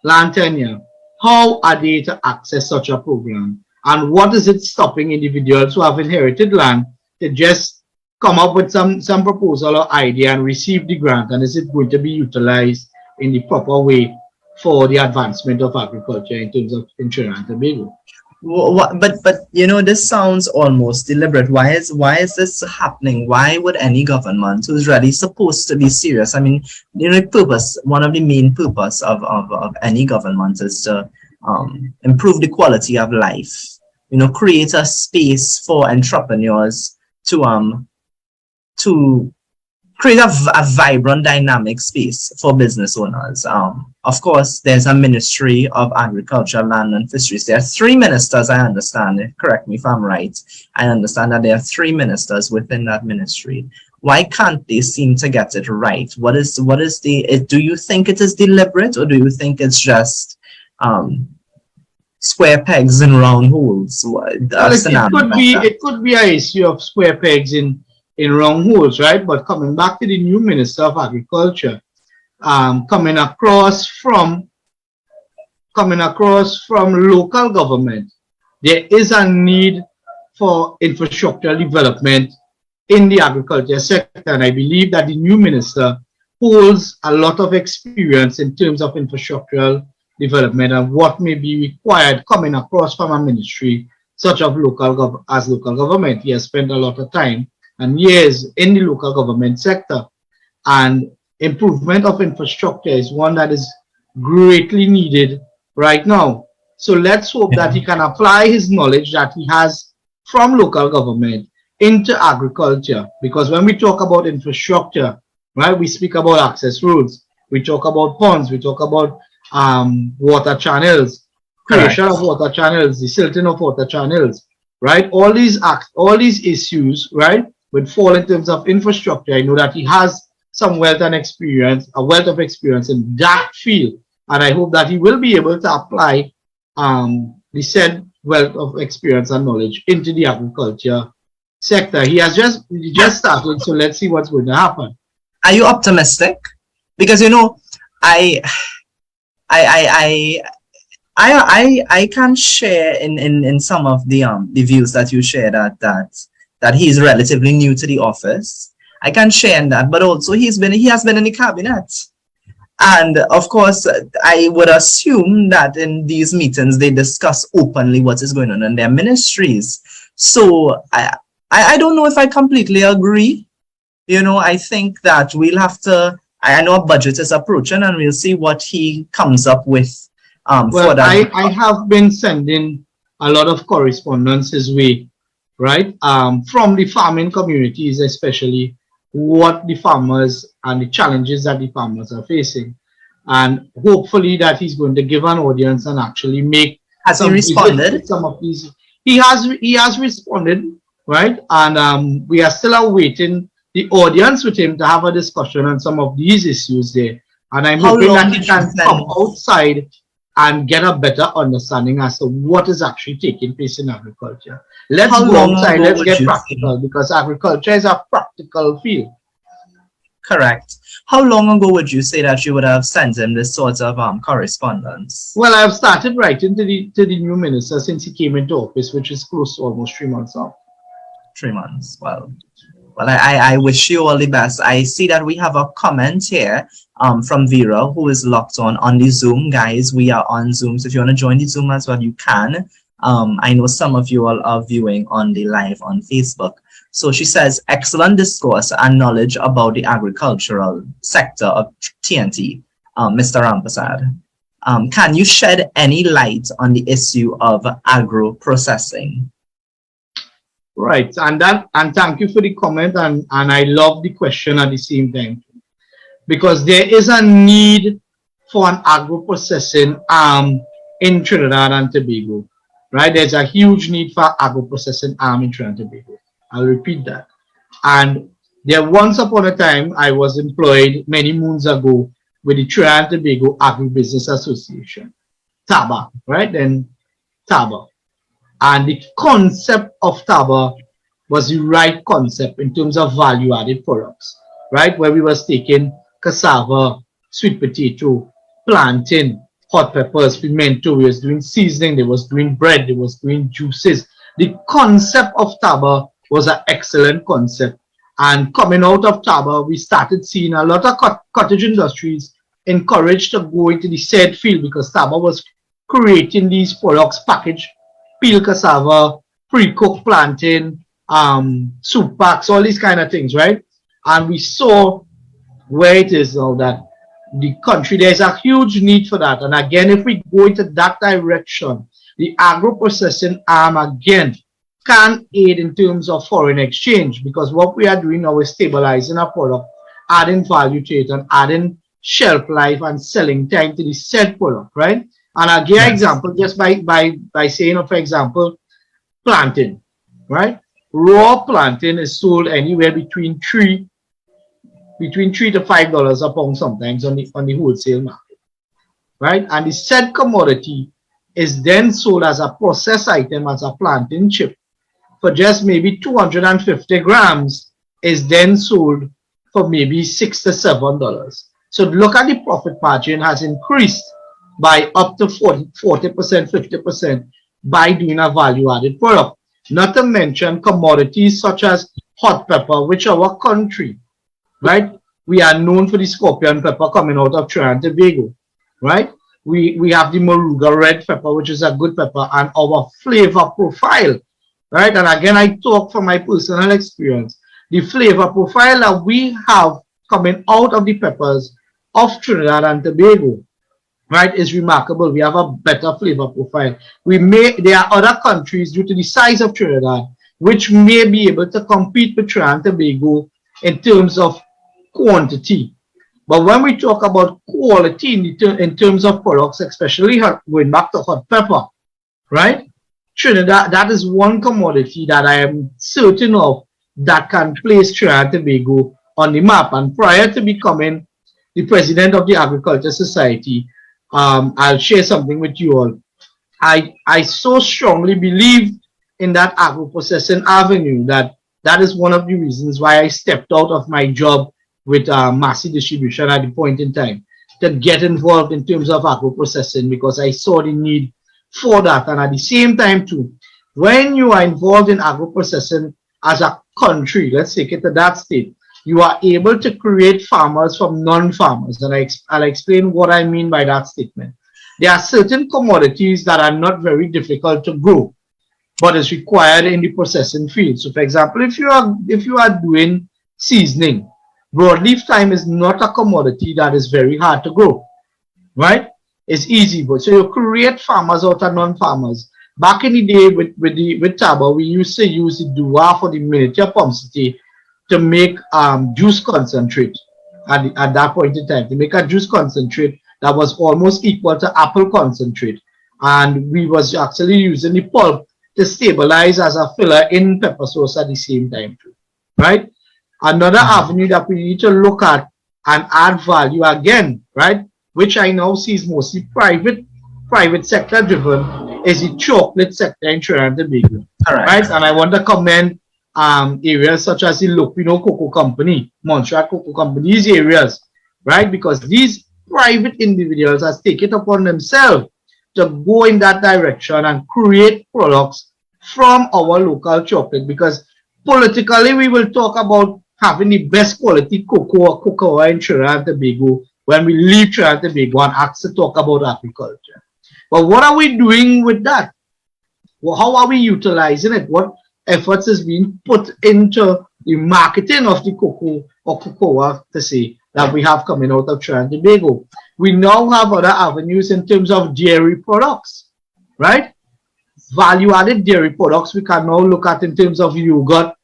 land tenure, how are they to access such a program? And what is it stopping individuals who have inherited land to just come up with some proposal or idea and receive the grant? And is it going to be utilized in the proper way for the advancement of agriculture in terms of Trinidad and Tobago? But you know, this sounds almost deliberate. Why is this happening? Why would any government who's really supposed to be serious? I mean, you know, one of the main purpose of any government is to improve the quality of life. You know, create a space for entrepreneurs to create a vibrant, dynamic space for business owners. Of course, there's a Ministry of Agriculture, Land and Fisheries. There are 3 ministers, I understand. Correct me if I'm right. I understand that there are 3 ministers within that ministry. Why can't they seem to get it right? What is do you think it is deliberate, or do you think it's just square pegs in round holes? Well, it could be an issue of square pegs in round holes, right? But coming back to the new Minister of Agriculture, coming across from local government, there is a need for infrastructural development in the agriculture sector, and I believe that the new minister holds a lot of experience in terms of infrastructural development and what may be required coming across from a ministry such as local government. He has spent a lot of time and years in the local government sector, and improvement of infrastructure is one that is greatly needed right now. So let's hope that he can apply his knowledge that he has from local government into agriculture. Because when we talk about infrastructure, right, we speak about access roads, we talk about ponds, we talk about water channels, creation of water channels, the silting of water channels, right? All these issues, right, would fall in terms of infrastructure. I know that he has some wealth and experience, a wealth of experience in that field, and I hope that he will be able to apply the said wealth of experience and knowledge into the agriculture sector. He just started, so let's see what's going to happen. Are you optimistic? Because you know, I can share in some of the views that you share that he's relatively new to the office. I can share in that, but also he has been in the cabinet. And of course, I would assume that in these meetings, they discuss openly what is going on in their ministries. So I don't know if I completely agree. You know, I think that we'll have to, I know a budget is approaching and we'll see what he comes up with. Well, I have been sending a lot of correspondence his way, right? From the farming communities, especially what the farmers and the challenges that the farmers are facing, and hopefully that he's going to give an audience and actually make. Has he responded? Some of these, he has responded, right? And we are still awaiting the audience with him to have a discussion on some of these issues there. And I'm hoping that he can come outside and get a better understanding as to what is actually taking place in agriculture. Let's go outside, let's get practical, because agriculture is a practical field. Correct. How long ago would you say that you would have sent him this sort of correspondence? Well, I've started writing to the new minister since he came into office, which is close to almost 3 months now. 3 months. Well, I wish you all the best. I see that we have a comment here from Vera, who is locked on the Zoom. Guys, we are on Zoom, so if you want to join the Zoom as well, you can. I know some of you all are viewing on the live on Facebook. So she says, excellent discourse and knowledge about the agricultural sector of TNT, Mr. Rampasad. Can you shed any light on the issue of agro-processing? Right, and thank you for the comment, and I love the question at the same time, because there is a need for an agro-processing arm in Trinidad and Tobago, right? There's a huge need for agro-processing arm in Trinidad and Tobago. I'll repeat that. And there once upon a time, I was employed many moons ago with the Trinidad and Tobago Agribusiness Association, TABA, right? Then TABA. And the concept of TABA was the right concept in terms of value-added products, right? Where we was taking cassava, sweet potato, plantain, hot peppers, pimento, we was doing seasoning, they was doing bread, they was doing juices. The concept of TABA was an excellent concept. And coming out of TABA, we started seeing a lot of cottage industries encouraged to go into the said field, because TABA was creating these products, packaged, peeled cassava, pre-cooked plantain, soup packs, all these kind of things, right? And we saw where it is now that the country, there's a huge need for that. And again, if we go into that direction, the agro-processing arm again can aid in terms of foreign exchange, because what we are doing now is stabilizing our product, adding value to it, and adding shelf life and selling time to the said product, right? And I'll give an example just by saying, for example, plantain, right? Raw plantain is sold anywhere between $3 to $5 a pound sometimes on the wholesale market, right? And the said commodity is then sold as a processed item, as a plantain chip, for just maybe 250 grams, is then sold for maybe $6 to $7. So look at the profit margin has increased by up to 40%, 50% by doing a value-added product. Not to mention commodities such as hot pepper, which our country, right? We are known for the scorpion pepper coming out of Trinidad and Tobago, right? We have the Moruga red pepper, which is a good pepper, and our flavor profile, right? And again, I talk from my personal experience. The flavor profile that we have coming out of the peppers of Trinidad and Tobago, right, is remarkable. We have a better flavor profile. There are other countries, due to the size of Trinidad, which may be able to compete with Trinidad and Tobago in terms of quantity. But when we talk about quality in terms of products, especially going back to hot pepper, right? Trinidad, that is one commodity that I am certain of that can place Trinidad and Tobago on the map. And prior to becoming the president of the Agriculture Society, I'll share something with you all. I so strongly believe in that agro-processing avenue that is one of the reasons why I stepped out of my job with Massey Distribution at the point in time to get involved in terms of agro-processing, because I saw the need for that. And at the same time too, when you are involved in agro-processing as a country, let's take it to that state, you are able to create farmers from non-farmers. And I'll explain what I mean by that statement. There are certain commodities that are not very difficult to grow, but is required in the processing field. So for example, if you are doing seasoning, broadleaf thyme is not a commodity that is very hard to grow, right? It's easy, but so you create farmers out of non-farmers. Back in the day with Taba, we used to use the Dua for the miniature pomsity to make juice concentrate at that point in time, to make a juice concentrate that was almost equal to apple concentrate. And we was actually using the pulp to stabilize as a filler in pepper sauce at the same time too, right? Another avenue that we need to look at and add value again, right, which I now see is mostly private sector driven, is the chocolate sector in Trinidad and Tobago, right? And I want to commend areas such as the Lupino Cocoa Company, Montreal Cocoa Company, these areas, right? Because these private individuals has taken it upon themselves to go in that direction and create products from our local chocolate. Because politically, we will talk about having the best quality cocoa in Trinidad and Tobago when we leave Trinidad and Tobago and ask to talk about agriculture. But what are we doing with that? Well, how are we utilizing it? What efforts is being put into the marketing of the cocoa or cocoa, to say, that we have coming out of Trinidad and Tobago? We now have other avenues in terms of dairy products, right? Value-added dairy products we can now look at in terms of yogurt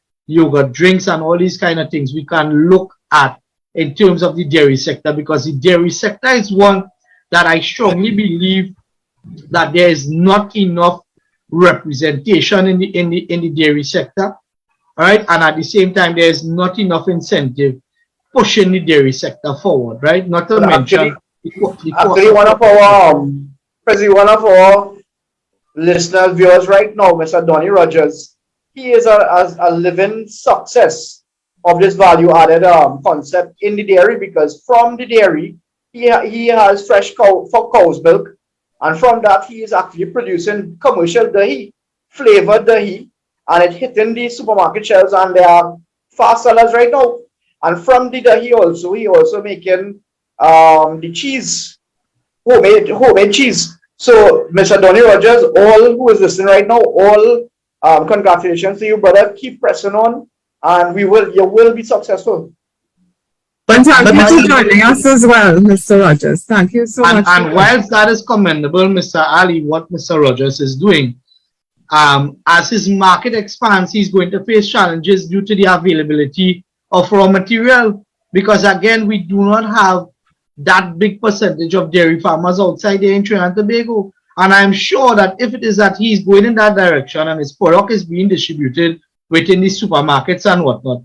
drinks and all these kind of things we can look at in terms of the dairy sector, because the dairy sector is one that I strongly believe that there is not enough representation in the dairy sector, all right? And at the same time, there is not enough incentive pushing the dairy sector forward, right? Not to mention actually one of our listeners, viewers right now, Mr. Donnie Rogers, he is a living success of this value-added concept in the dairy, because from the dairy, he has fresh cow's milk, and from that, he is actually producing commercial dahi, flavored dahi, and it hitting the supermarket shelves, and they are fast sellers right now. And from the dahi he also making the cheese, homemade cheese. So, Mr. Donnie Rogers, all who is listening right now, all congratulations to you, brother. Keep pressing on, and you will be successful. But thank you for joining us as well, Mr. Rogers. Thank you so much. And whilst that is commendable, Mr. Ali, what Mr. Rogers is doing, as his market expands, he's going to face challenges due to the availability of raw material, because again, we do not have that big percentage of dairy farmers outside there in Trinidad and Tobago. And I'm sure that if it is that he's going in that direction and his product is being distributed within the supermarkets and whatnot,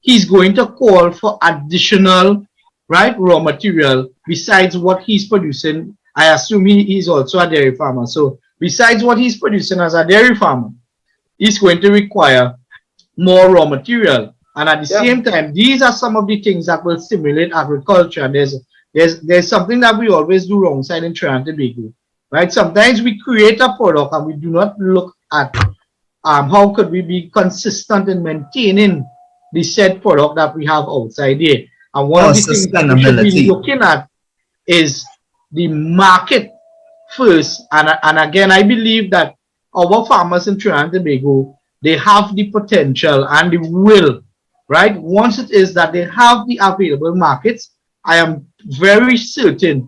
he's going to call for additional, right, raw material besides what he's producing. I assume he's also a dairy farmer. So besides what he's producing as a dairy farmer, he's going to require more raw material. And at the same time, these are some of the things that will stimulate agriculture. And there's something that we always do wrong side in Trinidad and Tobago, right? Sometimes we create a product and we do not look at how could we be consistent in maintaining the said product that we have outside there. And one of the things that we should be looking at is the market first. And again, I believe that our farmers in Trinidad and Tobago, they have the potential and the will, right? Once it is that they have the available markets, I am very certain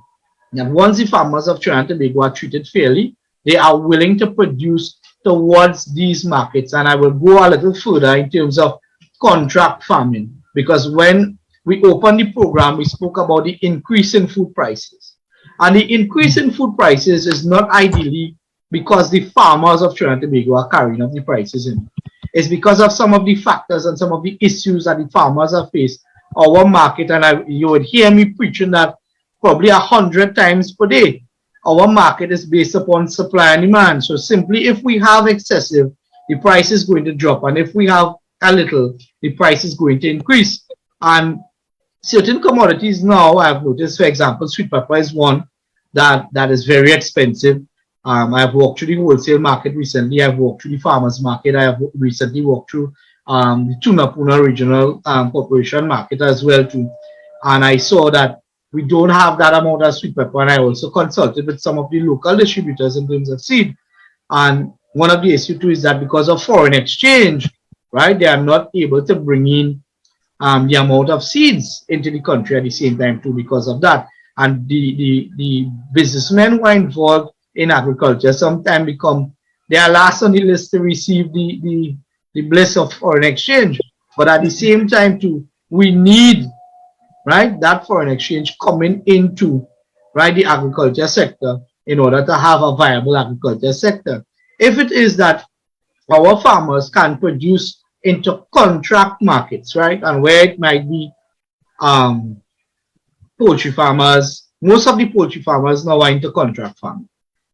that once the farmers of Trinidad and Tobago are treated fairly, they are willing to produce towards these markets. And I will go a little further in terms of contract farming, because when we opened the program, we spoke about the increase in food prices. And the increase in food prices is not ideally because the farmers of Trinidad and Tobago are carrying up the prices in. It's because of some of the factors and some of the issues that the farmers have faced. Our market, and you would hear me preaching that probably 100 times per day. Our market is based upon supply and demand. So simply if we have excessive, the price is going to drop. And if we have a little, the price is going to increase. And certain commodities now, I've noticed, for example, sweet pepper is one that is very expensive. I've walked through the wholesale market recently. I've walked through the farmers market. I have recently walked through the Tunapuna Regional Corporation market as well too. And I saw that we don't have that amount of sweet pepper. And I also consulted with some of the local distributors in terms of seed. And one of the issues too is that because of foreign exchange, right, they are not able to bring in the amount of seeds into the country at the same time too because of that. And the businessmen who are involved in agriculture sometimes they are last on the list to receive the bliss of foreign exchange. But at the same time too, we need, right, that foreign exchange coming into, right, the agriculture sector in order to have a viable agriculture sector. If it is that our farmers can produce into contract markets, right, and where it might be poultry farmers, most of the poultry farmers now are into contract farming,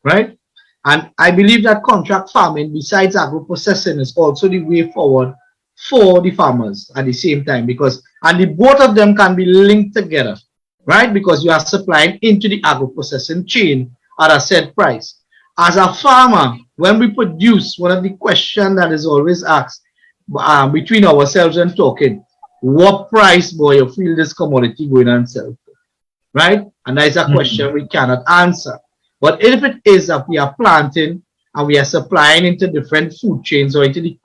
right? And I believe that contract farming, besides agro-processing, is also the way forward for the farmers at the same time, because, and the both of them can be linked together, right? Because you are supplying into the agro-processing chain at a set price. As a farmer, when we produce, one of the questions that is always asked between ourselves and talking, what price, boy, you feel this commodity going and sell for, right? And that is a question we cannot answer. But if it is that we are planting and we are supplying into different food chains or into a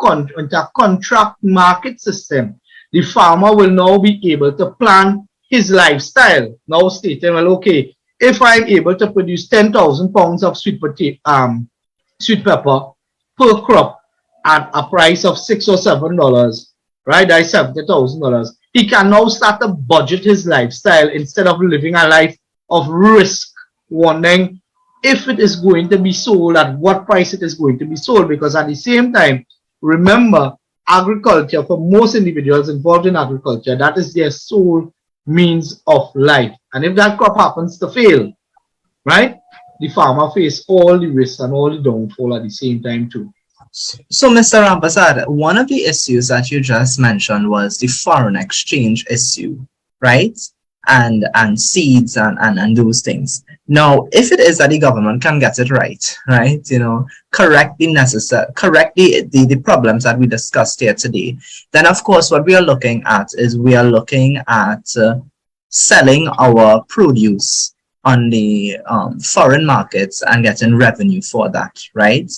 contract market system, the farmer will now be able to plan his lifestyle. Now stating, well, okay, if I'm able to produce 10,000 pounds of sweet pepper per crop at a price of $6 or $7, right, that's $70,000, he can now start to budget his lifestyle instead of living a life of risk, wondering if it is going to be sold, at what price it is going to be sold. Because at the same time, remember, agriculture, for most individuals involved in agriculture, that is their sole means of life. And if that crop happens to fail, right, the farmer faces all the risks and all the downfall at the same time too. So, Mr. Rampasad, one of the issues that you just mentioned was the foreign exchange issue, right? And seeds and those things. Now, if it is that the government can get it right, you know, correct the problems that we discussed here today, then of course what we are looking at is selling our produce on the foreign markets and getting revenue for that, right?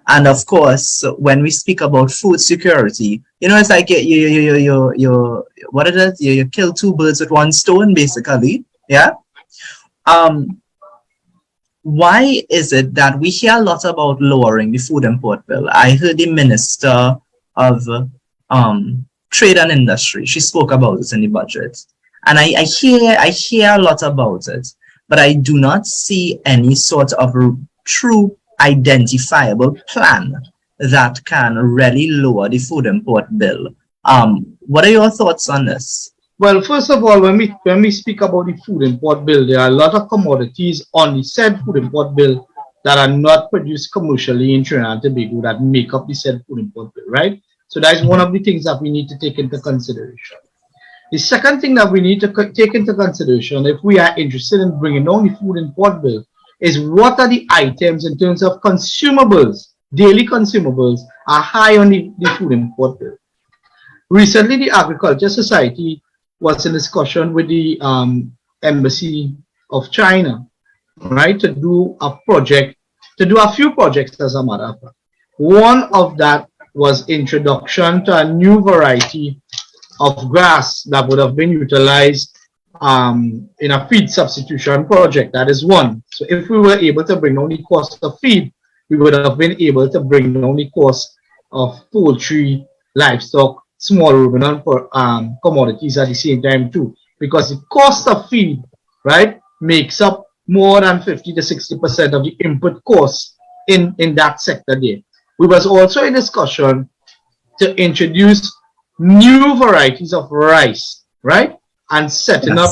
And of course, when we speak about food security, you know, it's like what it is, you kill two birds with one stone, basically, yeah. Why is it that we hear a lot about lowering the food import bill? I heard the Minister of Trade and Industry, she spoke about this in the budget, and I hear a lot about it, but I do not see any sort of true identifiable plan that can really lower the food import bill. What are your thoughts on this? Well, first of all, when we speak about the food import bill, there are a lot of commodities on the said food import bill that are not produced commercially in Trinidad and Tobago that make up the said food import bill, right? So that is one of the things that we need to take into consideration. The second thing that we need to take into consideration if we are interested in bringing down the food import bill is what are the items in terms of consumables, daily consumables, are high on the food import bill. Recently, the Agriculture Society was in discussion with the Embassy of China, right, to do a few projects as a matter of fact. One of that was introduction to a new variety of grass that would have been utilized in a feed substitution project. That is one. So if we were able to bring down the cost of feed, we would have been able to bring down the cost of poultry, livestock, small ruminant for commodities at the same time too, because the cost of feed, right, makes up more than 50 to 60% of the input costs in that sector there. We was also in discussion to introduce new varieties of rice, right, and setting up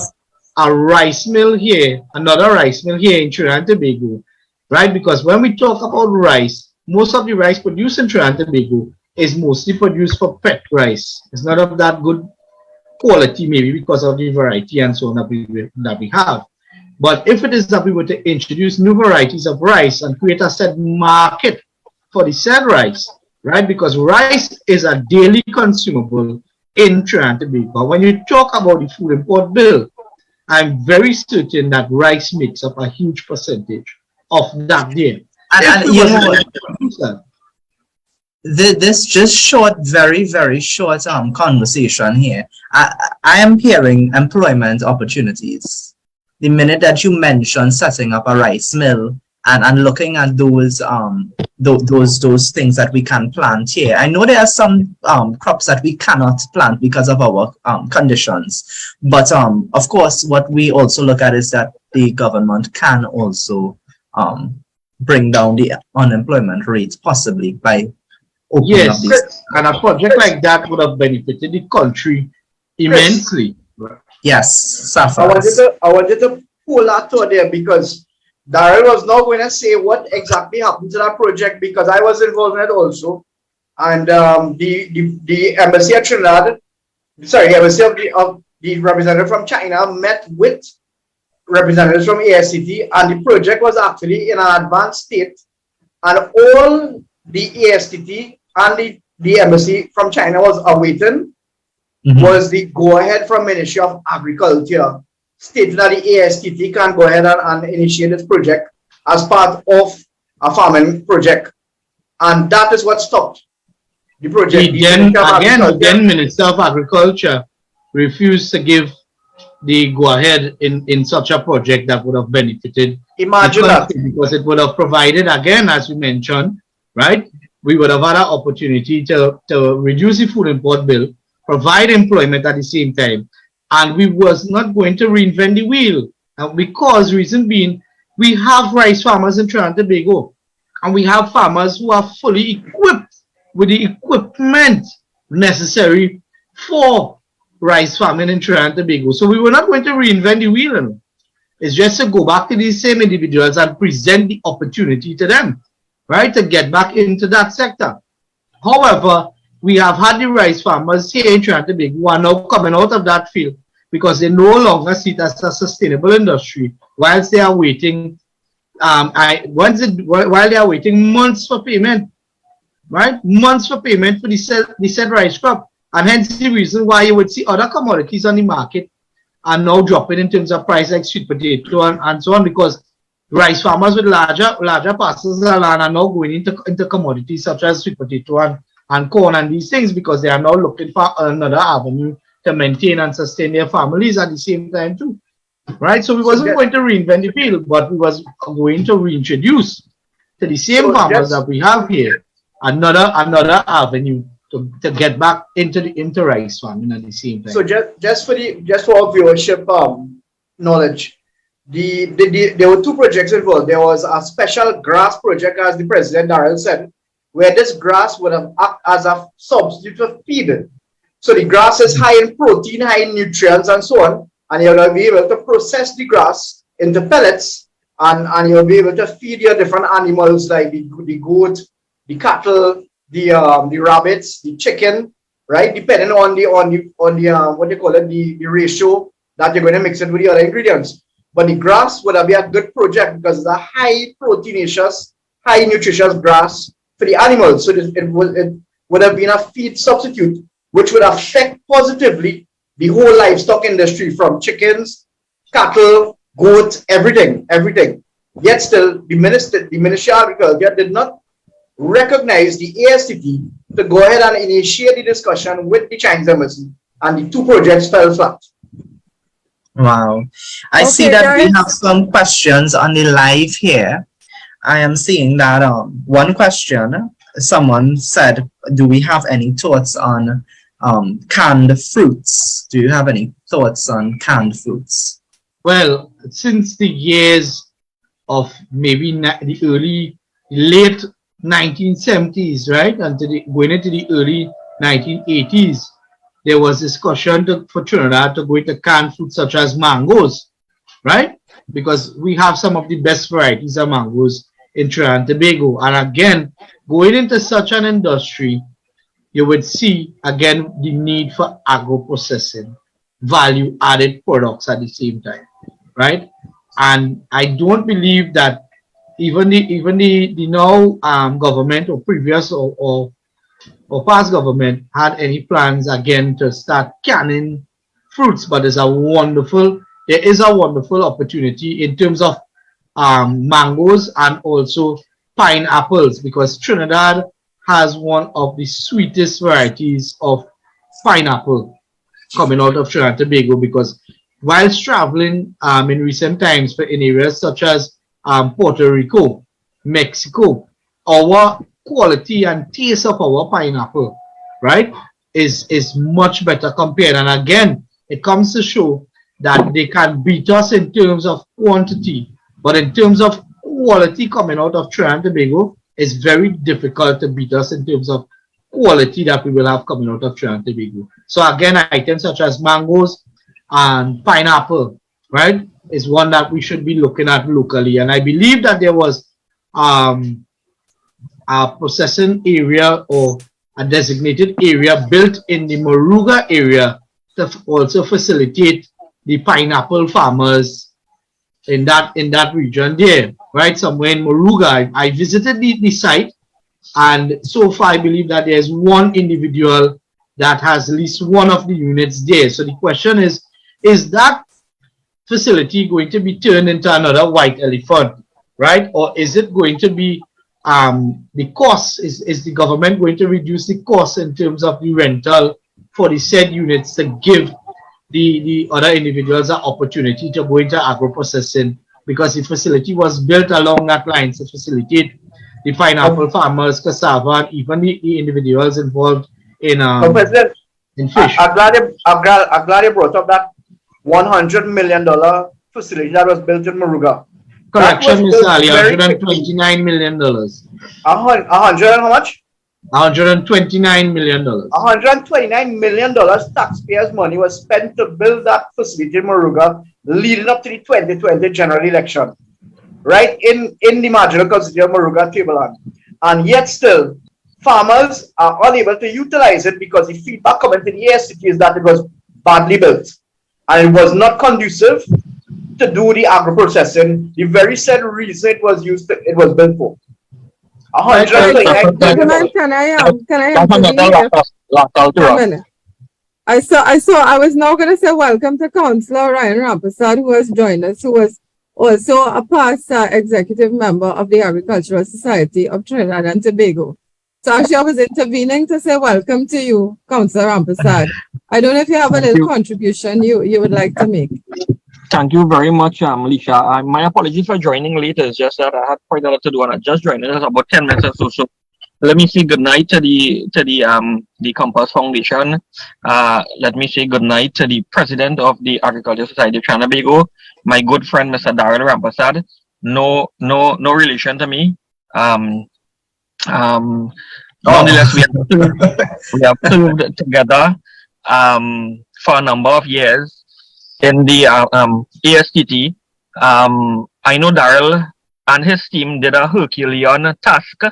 a rice mill here, another rice mill here in Trinidad and Tobago, right? Because when we talk about rice, most of the rice produced in Trinidad and Tobago is mostly produced for pet rice. It's not of that good quality, maybe because of the variety and so on that we have. But if it is that we were to introduce new varieties of rice and create a said market for the said rice, right? Because rice is a daily consumable in Trinidad and Tobago. When you talk about the food import bill, I'm very certain that rice makes up a huge percentage of that there. And you know, this just short, very, very short conversation here. I am hearing employment opportunities. The minute that you mention setting up a rice mill and looking at those things that we can plant here. I know there are some crops that we cannot plant because of our conditions, but of course what we also look at is that the government can also bring down the unemployment rate possibly by opening up these. And a project like that would have benefited the country immensely. Yes, I wanted to pull that to there because Darrell was not going to say what exactly happened to that project because I was involved in it also. And the embassy of Trinidad, embassy of the representative from China met with representatives from ASCT, and the project was actually in an advanced state. And all the ASCT and the embassy from China was awaiting was the go-ahead from Ministry of Agriculture, stating that the ASTT can go ahead and initiate this project as part of a farming project. And that is what stopped the project. Then Minister of Agriculture refused to give the go-ahead in such a project that would have benefited. Imagine that. Because it would have provided, again, as you mentioned, right, we would have had an opportunity to reduce the food import bill, provide employment at the same time, and we was not going to reinvent the wheel. And because reason being, we have rice farmers in Trinidad and Tobago, and we have farmers who are fully equipped with the equipment necessary for rice farming in Trinidad and Tobago. So we were not going to reinvent the wheel. It's just to go back to these same individuals and present the opportunity to them, right, to get back into that sector. However, we have had the rice farmers here in Trinidad and Tobago who are now coming out of that field because they no longer see it as a sustainable industry whilst they are waiting, while they are waiting months for payment, right? Months for payment for the said rice crop. And hence the reason why you would see other commodities on the market are now dropping in terms of price, like sweet potato and so on, because rice farmers with larger parcels of land are now going into commodities such as sweet potato and corn and these things, because they are now looking for another avenue to maintain and sustain their families at the same time too, right? So we wasn't going to reinvent the wheel, but we was going to reintroduce to the same farmers that we have here another avenue to get back into rice farming at the same time. So just for our viewership knowledge, there were two projects involved. There was a special grass project, as the President Darrell said, where this grass would have acted as a substitute for feed. So the grass is high in protein, high in nutrients, and so on, and you'll be able to process the grass into pellets, and you'll be able to feed your different animals like the goat, the cattle, the rabbits, the chicken, right? Depending on the what they call it, the ratio that you're going to mix it with the other ingredients. But the grass would have been a good project because it's a high proteinaceous, high nutritious grass for the animals. So it would have been a feed substitute, which would affect positively the whole livestock industry, from chickens, cattle, goats, everything. Yet still, the Ministry of Agriculture did not recognize the ASTT to go ahead and initiate the discussion with the Chinese embassy, and the two projects fell flat. Wow. I see that we have some questions on the live here. I am seeing that one question, someone said, do we have any thoughts on canned fruits? Do you have any thoughts on canned fruits? Well, since the years of maybe the late 1970s, right, and going into the early 1980s, there was discussion for Trinidad to go into canned fruits such as mangoes, right? Because we have some of the best varieties of mangoes in Trinidad and Tobago. And again, going into such an industry, you would see, again, the need for agro-processing, value-added products at the same time, right? And I don't believe that even the now government or previous or past government had any plans again to start canning fruits. But there is a wonderful opportunity in terms of mangoes and also pineapples, because Trinidad has one of the sweetest varieties of pineapple coming out of Trinidad and Tobago. Because whilst traveling in recent times in areas such as Puerto Rico, Mexico, our quality and taste of our pineapple, right, is much better compared. And again, it comes to show that they can beat us in terms of quantity, but in terms of quality coming out of Trinidad and Tobago, it's very difficult to beat us in terms of quality that we will have coming out of Trinidad and Tobago. So again, items such as mangoes and pineapple, right, is one that we should be looking at locally. And I believe that there was a processing area or a designated area built in the Moruga area to also facilitate the pineapple farmers in that region there, right, somewhere in Moruga. I visited the site, and so far I believe that there's one individual that has at least one of the units there. So the question is that facility going to be turned into another white elephant, right? Or is it going to be the cost, is the government going to reduce the cost in terms of the rental for the said units to give the other individuals an opportunity to go into agro-processing? Because the facility was built along that line to facilitate the pineapple farmers, cassava, and even the individuals involved in fish. I'm glad you brought up that $100 million facility that was built in Moruga. Correction, Mr. Ali, $129 million. 100 and how much? $129 million. $129 million taxpayers' money was spent to build that facility in Moruga leading up to the 2020 general election, right in the marginal constituency of Moruga Tableland. And yet still, farmers are unable to utilize it because the feedback coming to the ASCT is that it was badly built and it was not conducive to do the agro-processing, the very said reason it was built for. Can I was now going to say welcome to Councillor Ryan Rampersad, who has joined us, who was also a past executive member of the Agricultural Society of Trinidad and Tobago. So actually I was intervening to say welcome to you, Councillor Rampersad. I don't know if you have a little contribution you would like to make. Thank you very much, Alicia. My apologies for joining late. It's just that I had quite a lot to do and I just joined. It was about 10 minutes or so. So let me say good night to the Compass Foundation. Let me say good night to the president of the Agricultural Society of Trinidad and Tobago, my good friend Mr. Darrell Rampersad. No relation to me. Nonetheless, we have served together for a number of years in the ASTT. I know Darrell and his team did a Herculean task,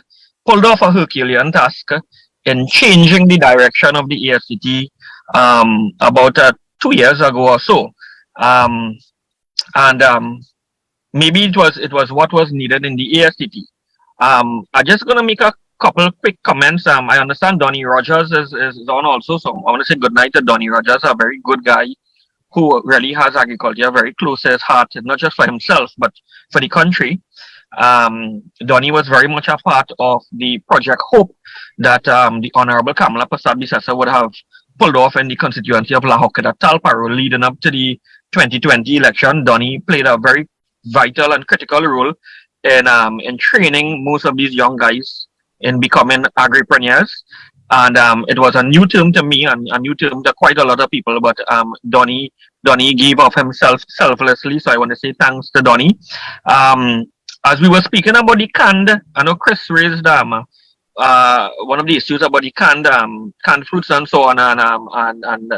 pulled off a Herculean task in changing the direction of the ASTT about 2 years ago or so. Maybe it was what was needed in the ASTT. I'm just going to make a couple quick comments. I understand Donnie Rogers is on also, so I want to say good night to Donnie Rogers, a very good guy who really has agriculture very close to his heart, not just for himself, but for the country. Donnie was very much a part of the Project Hope that the Honorable Kamala Persad-Bissessar would have pulled off in the constituency of La Hocketa Talparo leading up to the 2020 election. Donnie played a very vital and critical role in training most of these young guys in becoming agripreneurs. And it was a new term to me and a new term to quite a lot of people. But Donnie gave of himself selflessly. So I want to say thanks to Donnie. As we were speaking about the canned, I know Chris raised one of the issues about the canned fruits and so on, and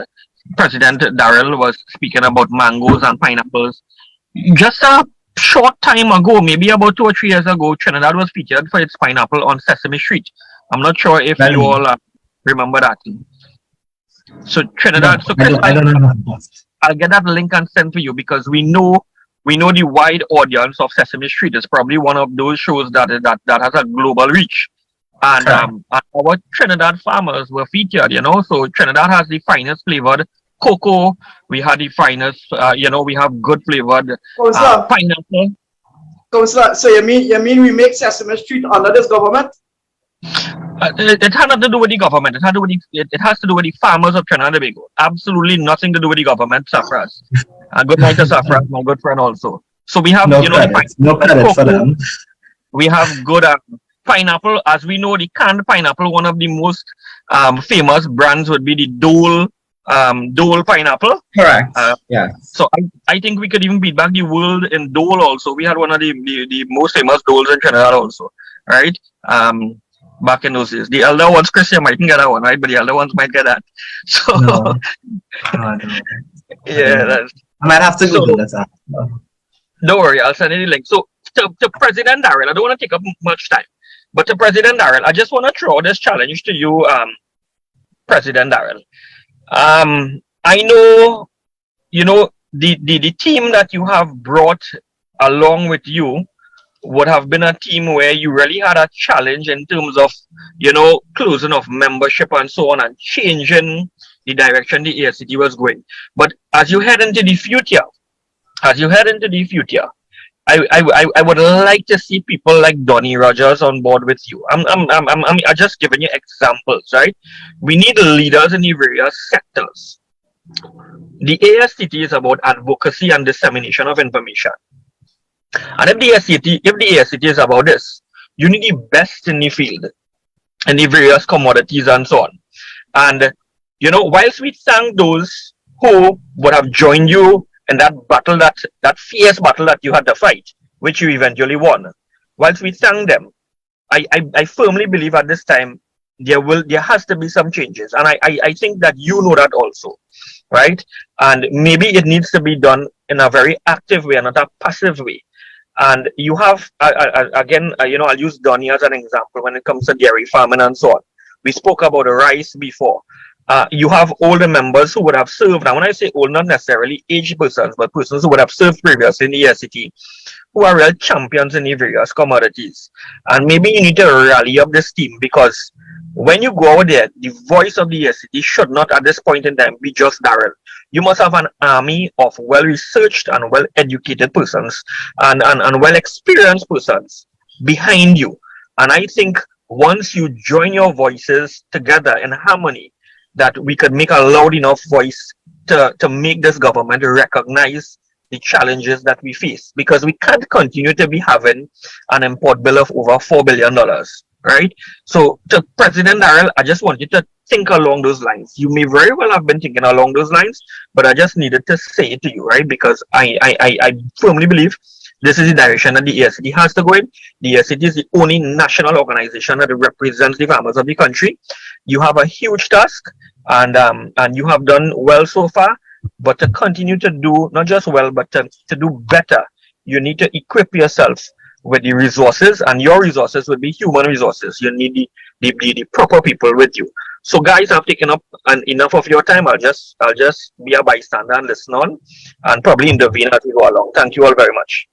President Darrell was speaking about mangoes and pineapples. Just a short time ago, maybe about 2 or 3 years ago, Trinidad was featured for its pineapple on Sesame Street. I'm not sure if you all remember that. So Trinidad, No, so Chris, I don't know. I'll get that link and send to you because we know the wide audience of Sesame Street is probably one of those shows that has a global reach. And our Trinidad farmers were featured, so Trinidad has the finest flavored cocoa. We had the finest, we have good flavored pineapple. Councillor, so you mean we make Sesame Street under this government? It had nothing to do with the government. It has to do with the farmers of Trinidad and Tobago. Absolutely nothing to do with the government. Saffras. Good night to Saffras, my good friend also. So we have, No credit for them. We have good pineapple. As we know, the canned pineapple, one of the most famous brands would be the Dole pineapple. Correct. Yeah. So I think we could even beat back the world in Dole also. We had one of the most famous Doles in Trinidad also, right? Back in those days. The elder ones, Christian mightn't get that one, right? But the elder ones might get that. So No, I don't know. yeah, I might have to Google that. don't worry, I'll send you the link. So to President Darrell, I don't want to take up much time, but to President Darrell, I just want to throw this challenge to you, President Darrell. I know, the team that you have brought along with you would have been a team where you really had a challenge in terms of, closing of membership and so on and changing the direction the ASCT was going. But as you head into the future, I would like to see people like Donnie Rogers on board with you. I'm just giving you examples, right? We need leaders in the various sectors. The ASCT is about advocacy and dissemination of information. And if the ASCT is about this, you need the best in the field, in the various commodities and so on. And, whilst we thank those who would have joined you in that battle, that fierce battle that you had to fight, which you eventually won, whilst we thank them, I firmly believe at this time there has to be some changes. And I think that you know that also, right? And maybe it needs to be done in a very active way and not a passive way. And you have, again, I'll use Donnie as an example when it comes to dairy farming and so on. We spoke about the rice before. You have older members who would have served, and when I say old, not necessarily aged persons, but persons who would have served previously in the ASCT, who are real champions in the various commodities. And maybe you need to rally up this team, because when you go out there, the voice of the ASCT should not at this point in time be just Darrell. You must have an army of well-researched and well-educated persons and well-experienced persons behind you. And I think once you join your voices together in harmony, that we could make a loud enough voice to make this government recognize the challenges that we face. Because we can't continue to be having an import bill of over $4 billion, right? So to President Darrell, I just want you to think along those lines. You may very well have been thinking along those lines, but I just needed to say it to you, right? Because I firmly believe this is the direction that the ASCT has to go in. The ASCT is the only national organization that represents the farmers of the country. You have a huge task, and you have done well so far. But to continue to do not just well, but to do better, you need to equip yourself with the resources, and your resources would be human resources. You need the proper people with you. So guys, I've taken up enough of your time. I'll just be a bystander and listen on, and probably intervene as we go along. Thank you all very much.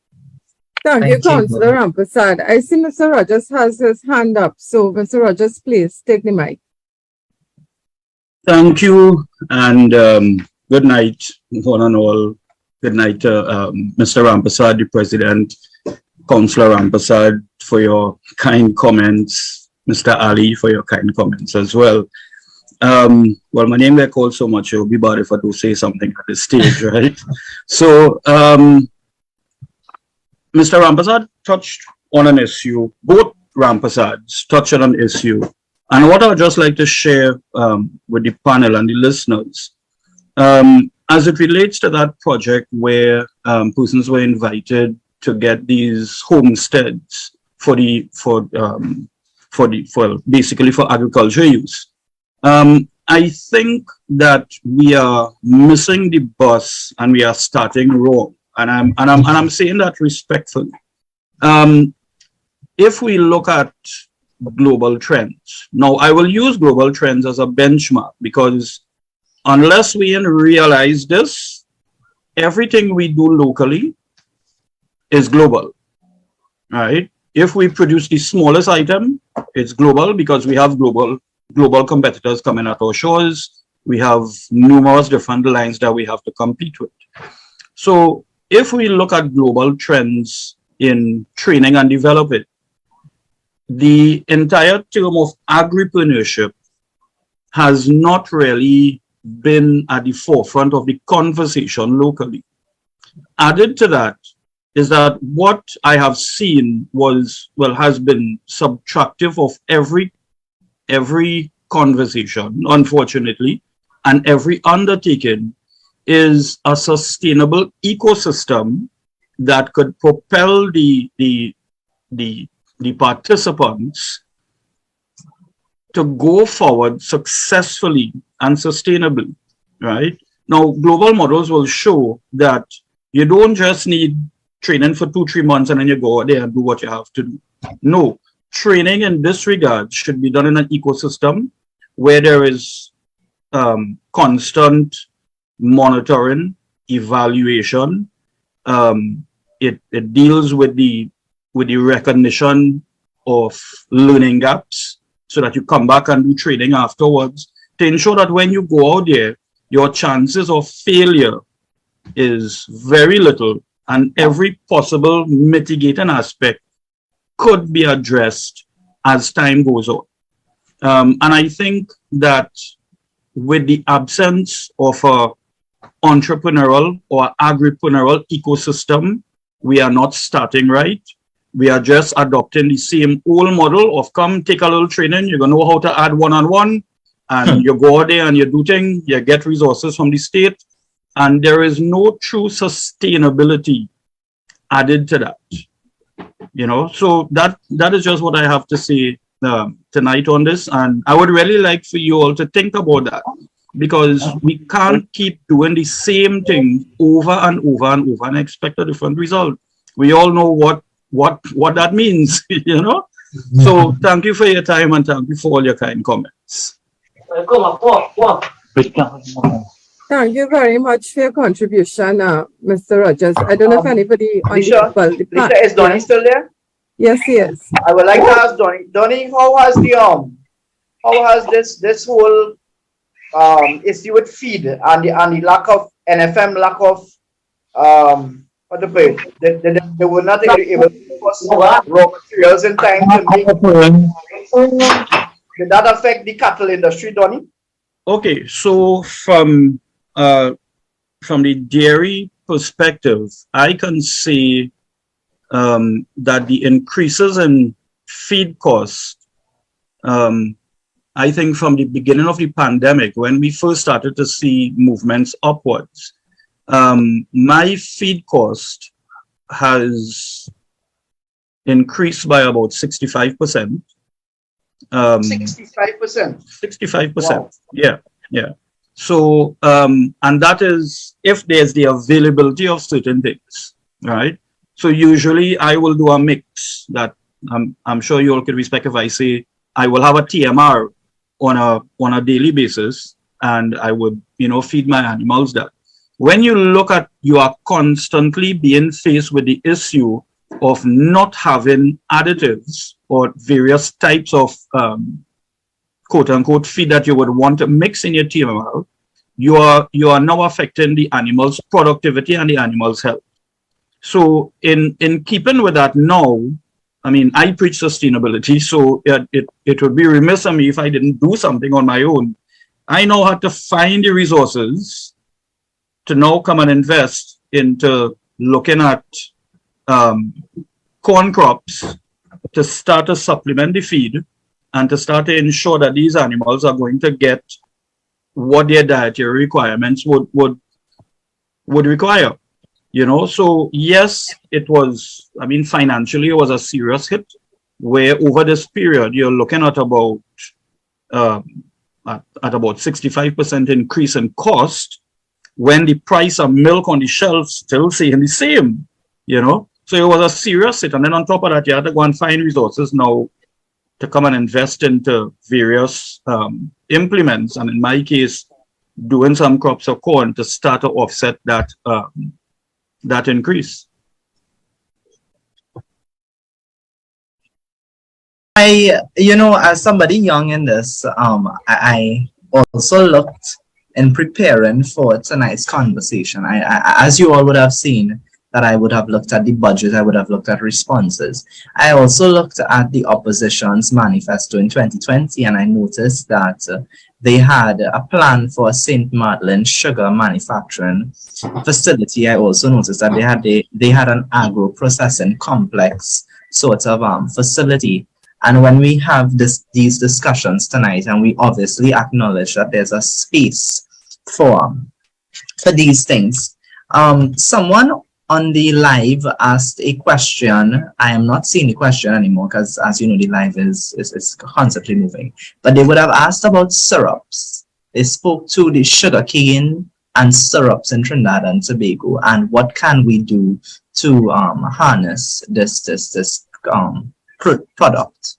Thank you, Councillor Rampasad. I see Mr. Rogers has his hand up. So, Mr. Rogers, please take the mic. Thank you, and good night, one and all. Good night, Mr. Rampasad, the President, Councillor Rampasad, for your kind comments, Mr. Ali, for your kind comments as well. Well, my name got called so much, it would be bad if I do say something at this stage, right? So, Mr. Rampasad touched on an issue. Both Rampasads touch on an issue. And what I'd just like to share with the panel and the listeners, as it relates to that project where persons were invited to get these homesteads for basically for agriculture use. I think that we are missing the bus and we are starting wrong. And I'm saying that respectfully. If we look at global trends, now I will use global trends as a benchmark, because unless we realize this, everything we do locally is global, right? If we produce the smallest item, it's global because we have global competitors coming at our shores. We have numerous different lines that we have to compete with. So if we look at global trends in training and development, the entire term of agripreneurship has not really been at the forefront of the conversation locally. Added to that is that what I have seen has been subtractive of every conversation, unfortunately, and every undertaking is a sustainable ecosystem that could propel the participants to go forward successfully and sustainably, right? Now, global models will show that you don't just need training for 2-3 months and then you go out there and do what you have to do. No, training in this regard should be done in an ecosystem where there is constant monitoring, evaluation. It deals with the recognition of learning gaps so that you come back and do training afterwards to ensure that when you go out there, your chances of failure is very little and every possible mitigating aspect could be addressed as time goes on. And I think that with the absence of a entrepreneurial or agripreneurial ecosystem, we are not starting right. We are just adopting the same old model of come take a little training, you're gonna know how to add one-on-one, and you go out there and you do things, you get resources from the state, and there is no true sustainability added to that. You know, so that is just what I have to say tonight on this, and I would really like for you all to think about that, because we can't keep doing the same thing over and over and over and expect a different result. We all know what that means, you know. So thank you for your time and thank you for all your kind comments. Thank you very much for your contribution, Mr. Rogers. I don't know if anybody on Lisa, is Donnie still there? Yes, he is. I would like to ask Donnie. Donnie, how has this whole issue with feed and the lack of NFM, lack of what to put it? They were not able to source raw materials in time to make. Did that affect the cattle industry, Donnie? Okay, so from the dairy perspective, I can say that the increases in feed cost, I think from the beginning of the pandemic, when we first started to see movements upwards, my feed cost has increased by about 65%. 65%. 65%. Wow. Yeah. So, and that is if there's the availability of certain things, right? So usually I will do a mix that I'm sure you all can respect if I say I will have a TMR on a daily basis, and I would, feed my animals that. When you look at, you are constantly being faced with the issue of not having additives or various types of quote unquote feed that you would want to mix in your TMR, you are now affecting the animal's productivity and the animal's health. So in keeping with that now, I mean, I preach sustainability, so it would be remiss of me if I didn't do something on my own. I now had to find the resources to now come and invest into looking at corn crops to start to supplement the feed and to start to ensure that these animals are going to get what their dietary requirements would require. You know, so yes, it was, I mean, financially, it was a serious hit, where over this period, you're looking at about at about 65% increase in cost, when the price of milk on the shelf still staying the same, you know. So it was a serious hit. And then on top of that, you had to go and find resources now to come and invest into various implements. And in my case, doing some crops of corn to start to offset that that increase. You know, as somebody young in this, I also looked in preparing for tonight's conversation. As you all would have seen, that I would have looked at the budget, I would have looked at responses. I also looked at the opposition's manifesto in 2020, and I noticed that they had a plan for a St. Martin sugar manufacturing facility. I also noticed that they had an agro-processing complex sort of facility. And when we have these discussions tonight, and we obviously acknowledge that there's a space for these things, someone on the live asked a question. I am not seeing the question anymore because, as you know, the live is constantly moving. But they would have asked about syrups. They spoke to the sugarcane and syrups in Trinidad and Tobago, and what can we do to harness this product.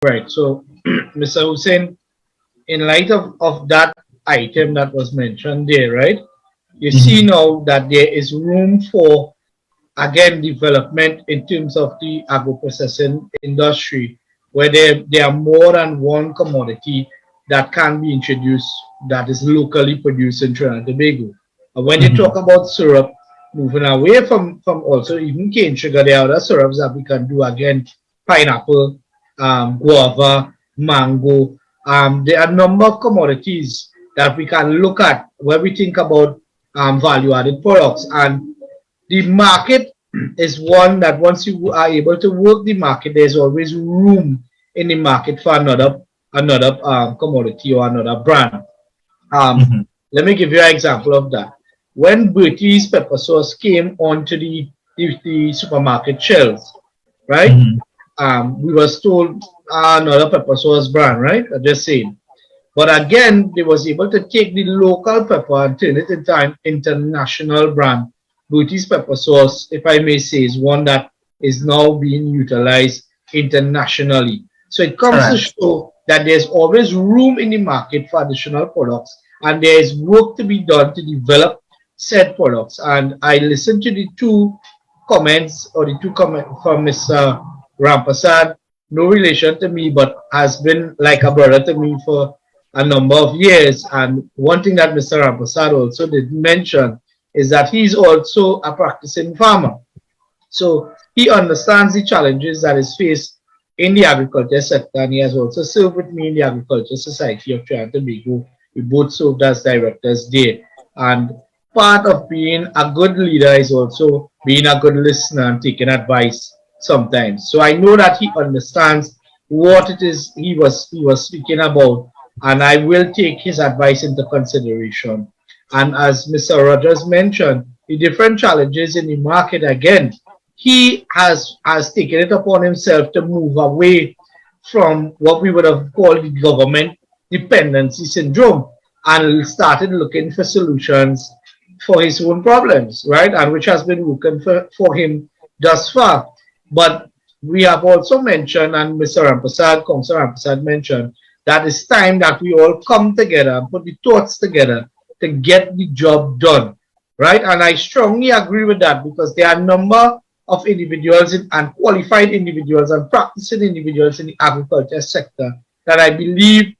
Right. So, Mr. Hussein, in light of that item that was mentioned there, right? You see now that there is room for, again, development in terms of the agro-processing industry, where there are more than one commodity that can be introduced that is locally produced in Trinidad and Tobago. And when you talk about syrup, moving away from also even cane sugar, there are other syrups that we can do, again, pineapple, guava, mango. There are a number of commodities that we can look at when we think about value-added products. And the market is one that once you are able to work the market, there's always room in the market for another commodity or another brand. Let me give you an example of that. When Bertie's pepper sauce came onto the supermarket shelves, right? We were told another pepper sauce brand, right? I'm just saying. But again, they was able to take the local pepper and turn it into an international brand. Bertie's pepper sauce, if I may say, is one that is now being utilized internationally. So it comes to show that there's always room in the market for additional products, and there is work to be done to develop said products. And I listened to the two comments from Mr. Rampasad, no relation to me, but has been like a brother to me for a number of years. And one thing that Mr. Rampasad also did mention is that he's also a practicing farmer. So he understands the challenges that is faced in the agriculture sector, and he has also served with me in the Agriculture Society of Trinidad and Tobago. We both served as directors there. And part of being a good leader is also being a good listener and taking advice sometimes. So I know that he understands what it is he was speaking about, and I will take his advice into consideration. And as Mr. Rogers mentioned, the different challenges in the market, again, he has taken it upon himself to move away from what we would have called the government dependency syndrome, and started looking for solutions for his own problems, right? And which has been working for him thus far. But we have also mentioned, and Mr. Councillor Rampasad mentioned, that it's time that we all come together and put the thoughts together to get the job done, right? And I strongly agree with that, because there are a number of individuals and qualified individuals and practicing individuals in the agriculture sector that I believe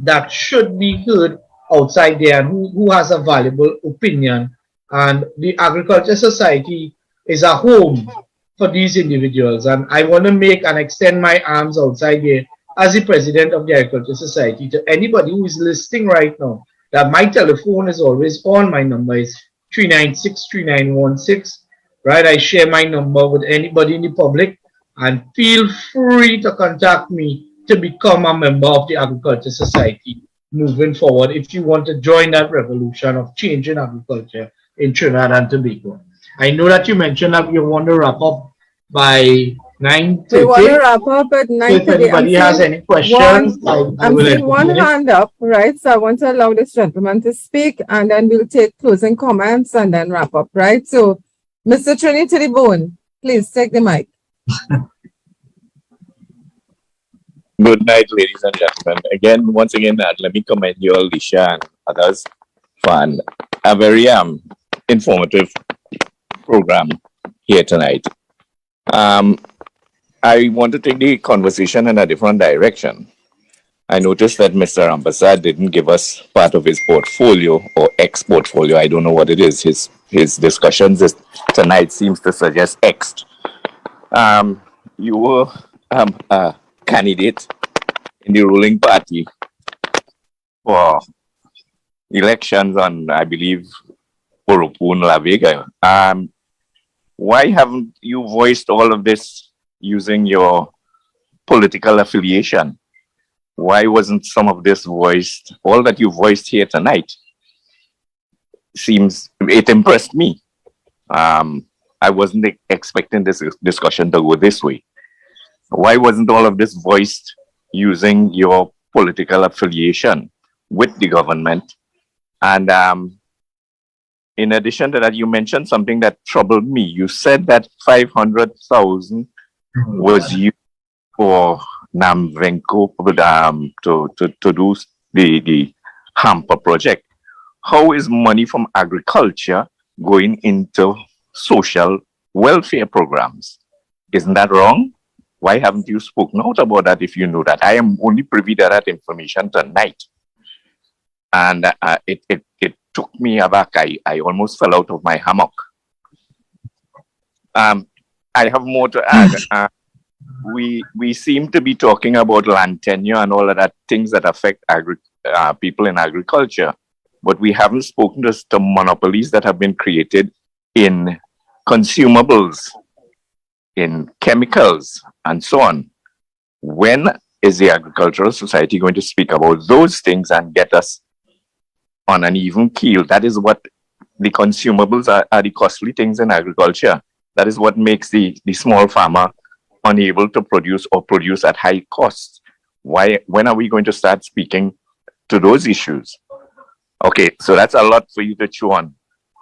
that should be heard outside there, and who has a valuable opinion. And the Agriculture Society is a home for these individuals. And I want to make and extend my arms outside here as the president of the Agriculture Society to anybody who is listening right now, that my telephone is always on. My number is 396-3916. right? I share my number with anybody in the public, and feel free to contact me to become a member of the Agriculture Society moving forward if you want to join that revolution of changing agriculture in Trinidad and Tobago. I know that you mentioned that you want to wrap up by 9:30. We want to wrap up at So if 9:30. anybody has any questions, I I'm will seeing one entertain it. hand up, right? So I want to allow this gentleman to speak, and then we'll take closing comments and then wrap up, right? So, Mr. Trini to the bone, please take the mic. Good night, ladies and gentlemen. Again, once again, let me commend you, Alicia, and others for a very informative program here tonight. I want to take the conversation in a different direction. I noticed that Mr. Rampasad didn't give us part of his portfolio or ex-portfolio. I don't know what it is. His discussions tonight seems to suggest X. You were a candidate in the ruling party for elections on, I believe, Porupun La Vega. Why haven't you voiced all of this using your political affiliation? Why wasn't some of this voiced? All that you voiced here tonight it impressed me. I wasn't expecting this discussion to go this way. Why wasn't all of this voiced using your political affiliation with the government? And in addition to that, you mentioned something that troubled me. You said that 500,000 was used for Namvenco to do the hamper project. How is money from agriculture going into social welfare programs? Isn't that wrong? Why haven't you spoken out about that if you know that? I am only privy to that information tonight. And it took me aback. I almost fell out of my hammock. I have more to add. We seem to be talking about land tenure and all of that, things that affect people in agriculture, but we haven't spoken to monopolies that have been created in consumables, in chemicals, and so on. When is the Agricultural Society going to speak about those things and get us on an even keel? That is what the consumables are the costly things in agriculture. That is what makes the small farmer unable to produce or produce at high costs. When are we going to start speaking to those issues? Okay, so that's a lot for you to chew on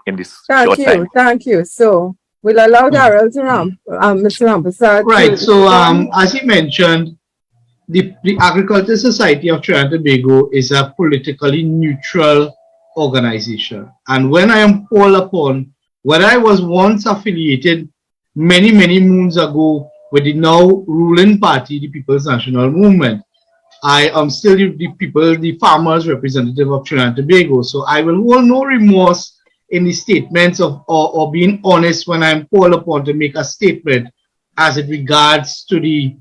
in this short time. Thank you. So we'll allow Darrell to Mr. Rampasad. Right. So as he mentioned, the Agricultural Society of Trinidad and Tobago is a politically neutral organization. And when I am called upon, when I was once affiliated many moons ago with the now ruling party, the People's National Movement, I am still the farmers' representative of Trinidad and Tobago. So I will hold no remorse in the statements of or being honest when I'm called upon to make a statement as it regards to the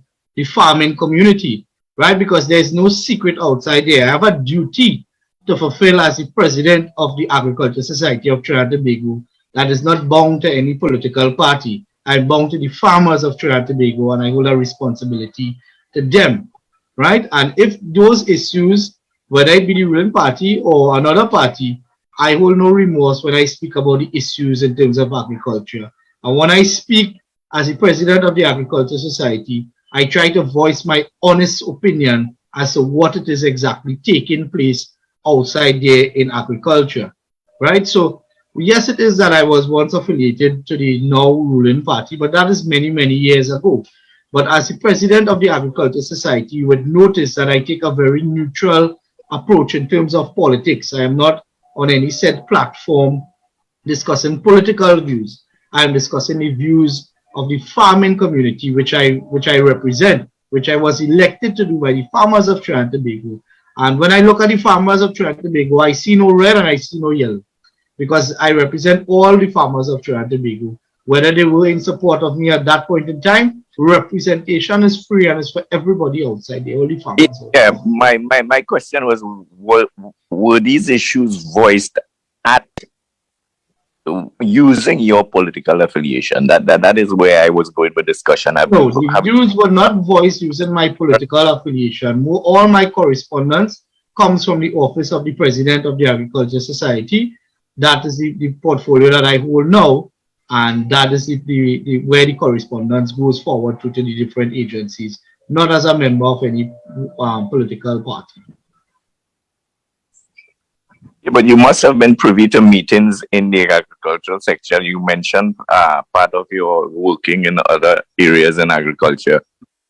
farming community, right? Because there's no secret outside there. I have a duty to fulfill as the president of the Agricultural Society of Trinidad and Tobago that is not bound to any political party. I'm bound to the farmers of Trinidad and Tobago, and I hold a responsibility to them, right? And if those issues, whether it be the ruling party or another party, I hold no remorse when I speak about the issues in terms of agriculture. And when I speak as the president of the Agricultural Society, I try to voice my honest opinion as to what it is exactly taking place outside there in agriculture, right? So yes, it is that I was once affiliated to the now ruling party, but that is many years ago. But as the president of the Agricultural Society, you would notice that I take a very neutral approach in terms of politics. I am not on any set platform discussing political views. I am discussing the views of the farming community, which I represent, which I was elected to do by the farmers of Trinidad and Tobago. And when I look at the farmers of Trinidad and Tobago, I see no red and I see no yellow, because I represent all the farmers of Trinidad and Tobago. Whether they were in support of me at that point in time, representation is free and it's for everybody outside the only farmers. Yeah, my question was, were these issues voiced at using your political affiliation. That is where I was going with discussion. No, the views were not voiced using my political affiliation. All my correspondence comes from the office of the president of the Agriculture Society. That is the portfolio that I hold now, and that is where the correspondence goes forward to the different agencies, not as a member of any political party. Yeah, but you must have been privy to meetings in the agricultural sector. You mentioned part of your working in other areas in agriculture.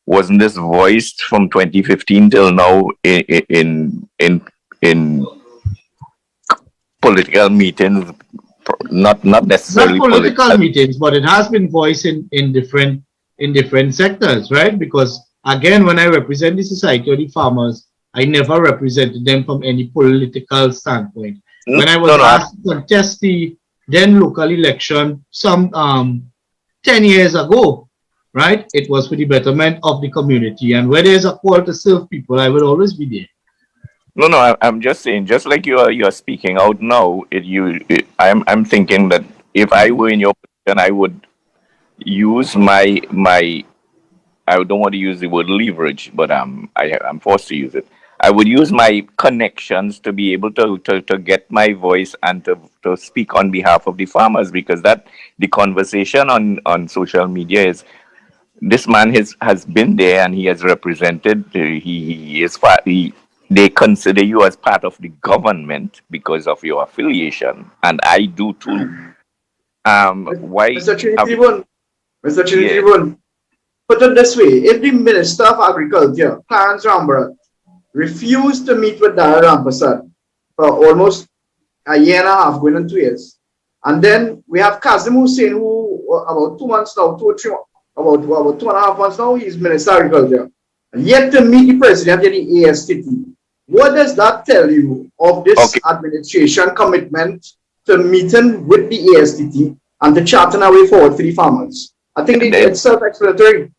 Wasn't this voiced from 2015 till now in political meetings? Not necessarily not political meetings, but it has been voiced in different sectors, right? Because again, when I represent the Society of the Farmers, I never represented them from any political standpoint. When I was asked to contest the then local election some 10 years ago, right, it was for the betterment of the community. And where there's a call to serve people, I will always be there. No, I'm just saying, just like you're speaking out now, I'm thinking that if I were in your position, I would use my I don't want to use the word leverage, but I'm forced to use it. I would use my connections to be able to get my voice and to speak on behalf of the farmers, because that the conversation on social media is, this man has been there and he has represented. They consider you as part of the government because of your affiliation, and I do too. Why, Mr. Trinity, put it this way: if the Minister of Agriculture, Clarence Rambarat, refused to meet with Dara Rampersad for almost a year and a half, going on 2 years, and then we have Kazim Hussain, who about 2 months now, about 2.5 months now, he's Minister of Agriculture, and yet to meet the President of the ASTT. What does that tell you of this administration commitment to meeting with the ASTT and to charting a way forward for the farmers? I think it's self-explanatory.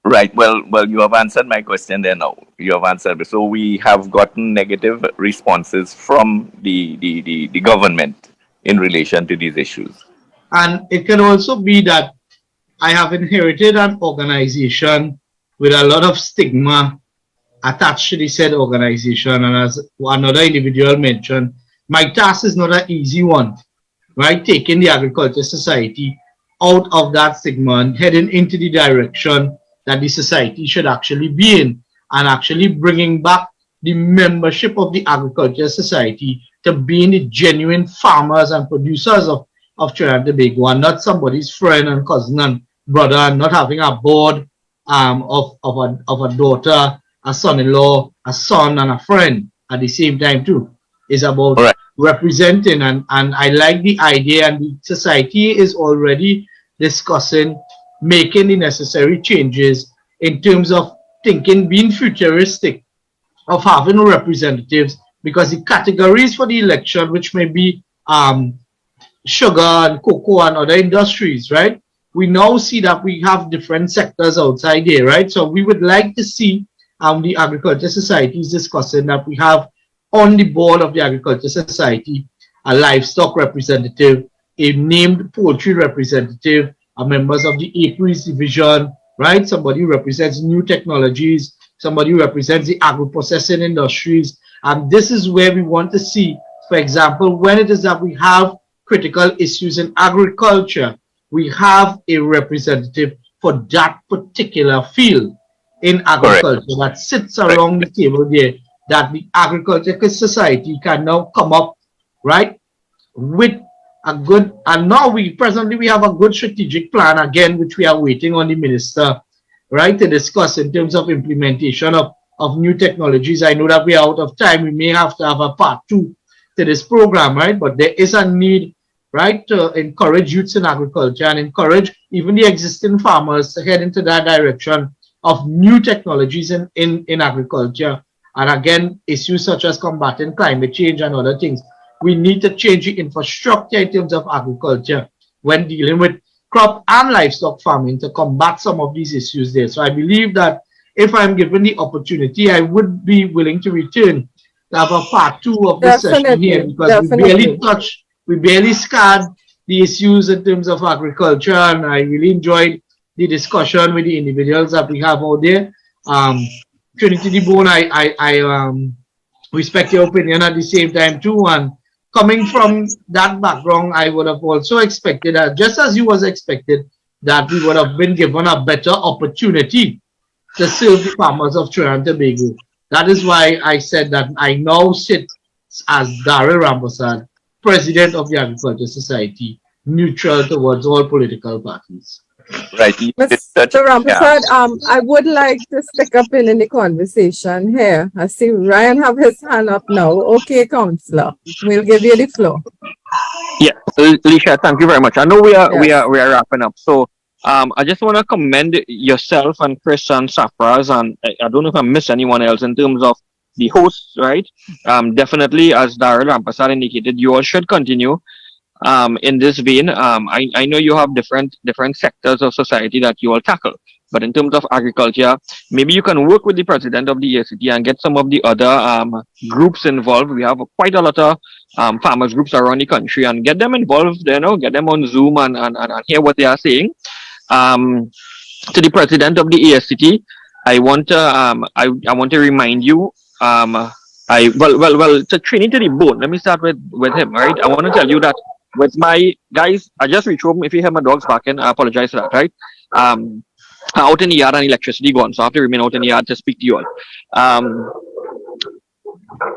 Right. Well, you have answered my question there now. You have answered. So we have gotten negative responses from the government in relation to these issues. And it can also be that I have inherited an organization with a lot of stigma attached to the said organization. And as another individual mentioned, my task is not an easy one, right? Taking the Agriculture Society out of that stigma and heading into the direction that the society should actually be in, and actually bringing back the membership of the Agriculture Society to being the genuine farmers and producers of Trinidad and Tobago, and not somebody's friend and cousin and brother, and not having a board of a daughter, a son-in-law, a son, and a friend at the same time too. It's about representing, and I like the idea, and the society is already discussing making the necessary changes in terms of thinking, being futuristic, of having representatives, because the categories for the election, which may be sugar and cocoa and other industries, right? We now see that we have different sectors outside here, right? So we would like to see the Agriculture Society is discussing that we have on the board of the Agriculture Society a livestock representative, a named poultry representative, members of the apiaries division, right? Somebody who represents new technologies, somebody who represents the agro-processing industries. And this is where we want to see, for example, when it is that we have critical issues in agriculture, we have a representative for that particular field in agriculture that sits around the table there, that the Agricultural Society can now come up, right, with a good, and now presently we have a good strategic plan again, which we are waiting on the minister, right, to discuss in terms of implementation of new technologies. I know that we are out of time. We may have to have a part 2 to this program, right? But there is a need, right, to encourage youths in agriculture and encourage even the existing farmers to head into that direction of new technologies in agriculture. And again, issues such as combating climate change and other things. We need to change the infrastructure in terms of agriculture when dealing with crop and livestock farming to combat some of these issues there. So I believe that if I'm given the opportunity, I would be willing to return to have a part 2 of this session here, because we barely touched, we barely scarred the issues in terms of agriculture, and I really enjoyed the discussion with the individuals that we have out there. Trinity DeBone, I respect your opinion at the same time too, and coming from that background, I would have also expected that, just as you was expected, that we would have been given a better opportunity to serve the farmers of Trinidad and Tobago. That is why I said that I now sit as Darrell Rampersad, President of the Agriculture Society, neutral towards all political parties. Right. Mr. Rampersad, I would like to stick up in the conversation here. I see Ryan have his hand up now. Okay, Councillor, we'll give you the floor. Yeah, Alicia, thank you very much. I know we are wrapping up. So I just want to commend yourself and Chris and Safraz, and I don't know if I missed anyone else in terms of the hosts, right? Definitely, as Darrell Rampersad indicated, you all should continue in this vein. I know you have different sectors of society that you all tackle, but in terms of agriculture, maybe you can work with the president of the ACT and get some of the other groups involved. We have quite a lot of farmers groups around the country, and get them involved, get them on Zoom and hear what they are saying. To the president of the ASCT, I want to remind you, to Trinity DeBone, let me start with him, right? I want to tell you that with my guys, I just reached home. If you hear my dogs barking, I apologize for that, right? I'm out in the yard and electricity gone, so I have to remain out in the yard to speak to you all.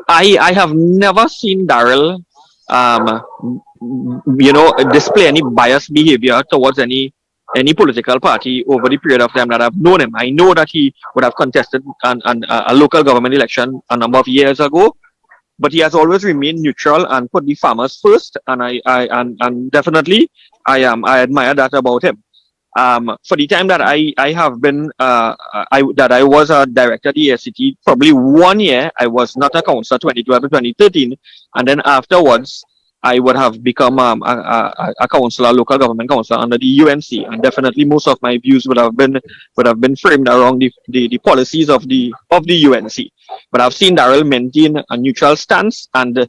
I have never seen Darrell, display any biased behavior towards any political party over the period of time that I've known him. I know that he would have contested a local government election a number of years ago, but he has always remained neutral and put the farmers first, and I definitely I admire that about him. For the time that I have been I was a director at the ACT, probably 1 year I was not a councillor, 2012 to 2013, and then afterwards I would have become a councillor, local government councillor under the UNC, and definitely most of my views would have been framed around the policies of the UNC. But I've seen Darrell maintain a neutral stance, and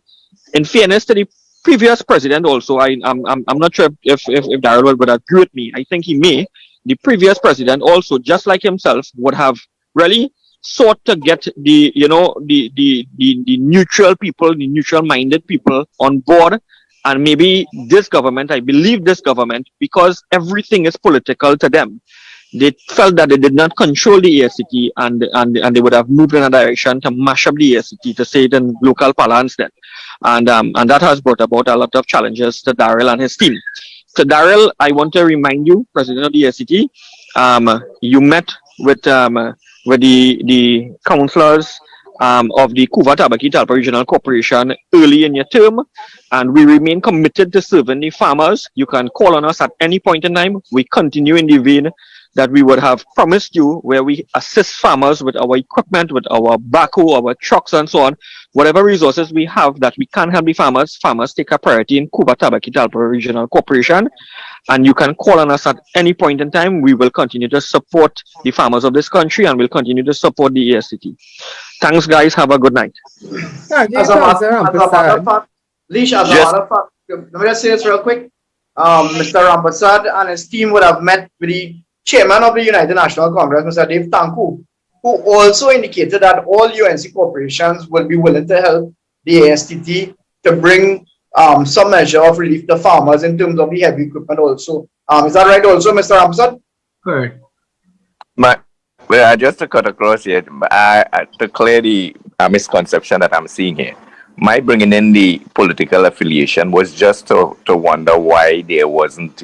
in fairness to the previous president, also I'm not sure if Darrell would agree with me. I think he may. The previous president also, just like himself, would have really sought to get the neutral people, the neutral minded people on board. And maybe this government, I believe this government, because everything is political to them, they felt that they did not control the ACT, and they would have moved in a direction to mash up the ACT, to say it in local parlance then. And that has brought about a lot of challenges to Darrell and his team. So Darrell, I want to remind you, president of the ACT, you met with the councillors of the Couva Tabaki Talpa Regional Corporation early in your term, and we remain committed to serving the farmers. You can call on us at any point in time. We continue in the vein that we would have promised you, where we assist farmers with our equipment, with our backhoe, our trucks, and so on. Whatever resources we have that we can help the farmers, farmers take a priority in Couva Tabaki Talpa Regional Corporation. And you can call on us at any point in time. We will continue to support the farmers of this country, and we'll continue to support the ASCT. Thanks, guys. Have a good night. Thank you, As a Councillor matter Rampersad. of fact, Leash, as a matter of fact, let me just say this real quick. Mr. Rampersad and his team would have met with the chairman of the United National Congress, Mr. Dave Tanku, who also indicated that all UNC corporations will be willing to help the ASTT to bring some measure of relief to farmers in terms of the heavy equipment also. Is that right also, Mr. Rampersad? Correct. Just to cut across here, to clear the misconception that I'm seeing here, my bringing in the political affiliation was just to wonder why there wasn't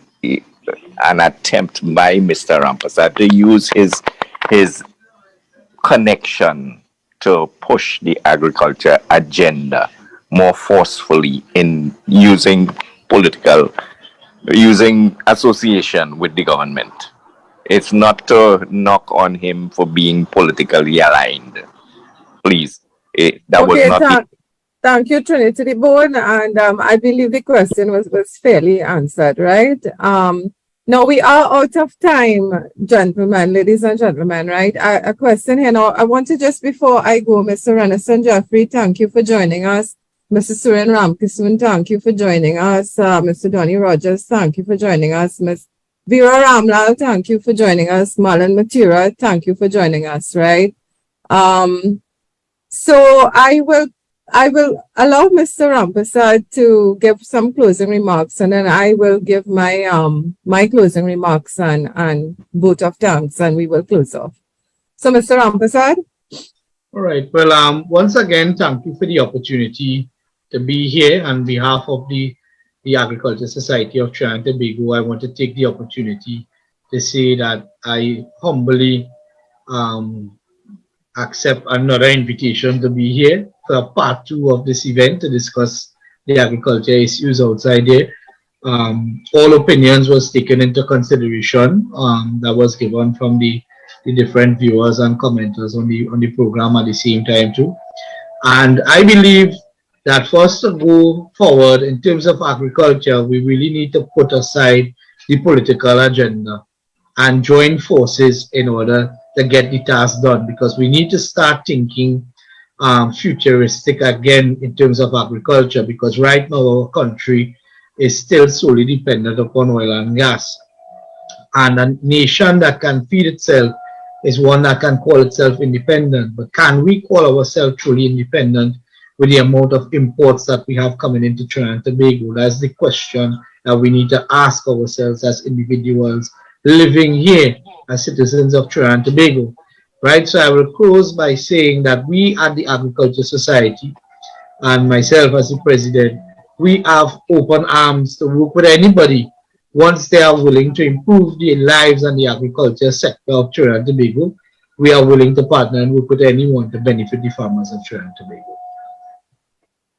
an attempt by Mr. Rampersad to use his connection to push the agriculture agenda more forcefully in using association with the government. It's not to knock on him for being politically aligned. Please. That was not. Thank you, Trinity DeBone, and I believe the question was fairly answered, right? Now we are out of time, gentlemen, ladies and gentlemen, right? A question here now. I want to just, before I go, Mr. Renison Jeffrey, thank you for joining us. Mr. Surin Ramkissoon, thank you for joining us. Mr. Donnie Rogers, thank you for joining us. Ms. Vera Ramlal, thank you for joining us. Marlon Matura, thank you for joining us, right? So I will allow Mr. Rampersad to give some closing remarks, and then I will give my my closing remarks and vote of thanks, and we will close off. So, Mr. Rampersad. All right. Well, once again, thank you for the opportunity to be here on behalf of the Agriculture Society of Trinidad and Tobago. I want to take the opportunity to say that I humbly accept another invitation to be here for part 2 of this event to discuss the agriculture issues outside there. All opinions was taken into consideration that was given from the different viewers and commenters on the program at the same time too. And I believe that for us to go forward in terms of agriculture, we really need to put aside the political agenda and join forces in order to get the task done, because we need to start thinking futuristic again in terms of agriculture, because right now our country is still solely dependent upon oil and gas. And a nation that can feed itself is one that can call itself independent. But can we call ourselves truly independent with the amount of imports that we have coming into Trinidad and Tobago? That's the question that we need to ask ourselves as individuals living here as citizens of Trinidad and Tobago, right? So I will close by saying that we at the Agriculture Society, and myself as the president, we have open arms to work with anybody once they are willing to improve the lives and the agriculture sector of Trinidad and Tobago. We are willing to partner and work with anyone to benefit the farmers of Trinidad and Tobago.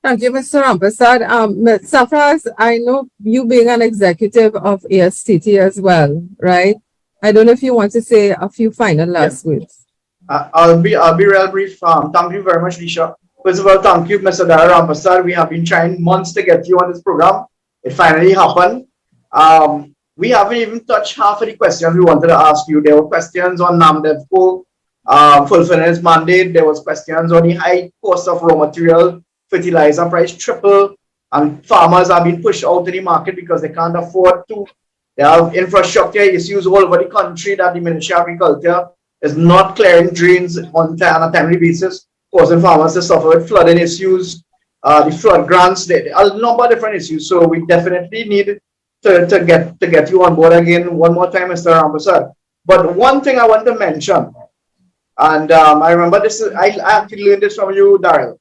Thank you, Mr. Rampersad. Safras, I know you being an executive of ASTT as well, right? I don't know if you want to say a few final last words. I'll be real brief. Thank you very much, Lisha. First of all, thank you, Mr. Dara Rampersad. We have been trying months to get you on this program. It finally happened. We haven't even touched half of the questions we wanted to ask you. There were questions on NAMDEVCO fulfilling its mandate. There was questions on the high cost of raw material, fertilizer price triple, and farmers are being pushed out to the market because they can't afford to. They have infrastructure issues all over the country that the Ministry of Agriculture is not clearing drains on a timely basis, causing farmers to suffer with flooding issues, the flood grants, a number of different issues. So we definitely need to get you on board again one more time, Mr. Rampersad. But one thing I want to mention, and I remember this, I actually learned this from you, Daryl.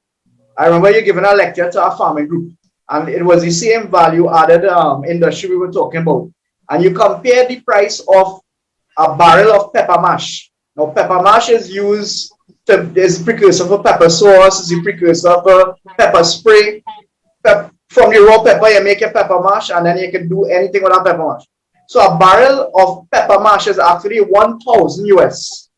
I remember you giving a lecture to our farming group, and it was the same value added industry we were talking about. And you compare the price of a barrel of pepper mash. Now, pepper mash is used is precursor for pepper sauce, is a precursor for pepper spray. From the raw pepper, you make a pepper mash, and then you can do anything with a pepper mash. So a barrel of pepper mash is actually 1,000 US.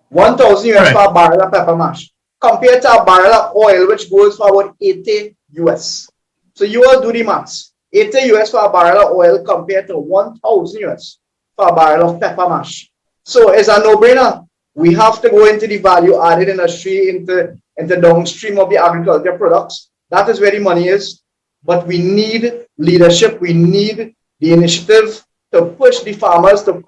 1,000 US for a barrel of pepper mash, compared to a barrel of oil, which goes for about 80 US. So you all do the maths. 80 US for a barrel of oil compared to 1,000 US for a barrel of pepper mash. So it's a no-brainer. We have to go into the value-added industry, into downstream of the agriculture products. That is where the money is. But we need leadership. We need the initiative to push the farmers to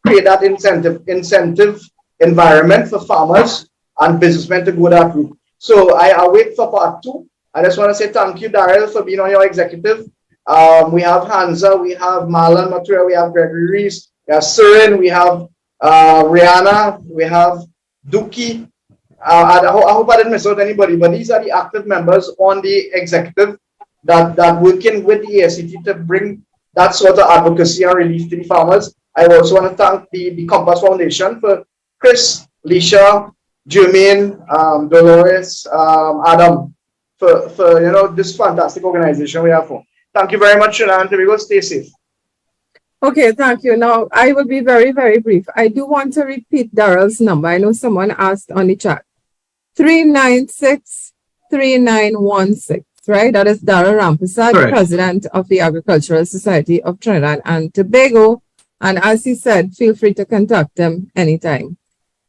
create that incentive environment for farmers and businessmen to go that route. So I wait for part 2. I just want to say thank you, Daryl, for being on your executive. We have Hansa, we have Marlon Matura, we have Gregory Reese, we have Surin, we have Rihanna, we have Duki. I hope I didn't miss out anybody, but these are the active members on the executive that working with the ASCT to bring that sort of advocacy and relief to the farmers. I also want to thank the Compass Foundation for Chris, Lisha, Jermaine, Dolores, Adam, for this fantastic organization we have for. Thank you very much, and we will stay safe. Okay, thank you. Now, I will be very, very brief. I do want to repeat Daryl's number. I know someone asked on the chat. 396-3916, right? That is Daryl Rampersad, President of the Agricultural Society of Trinidad and Tobago. And as he said, feel free to contact him anytime.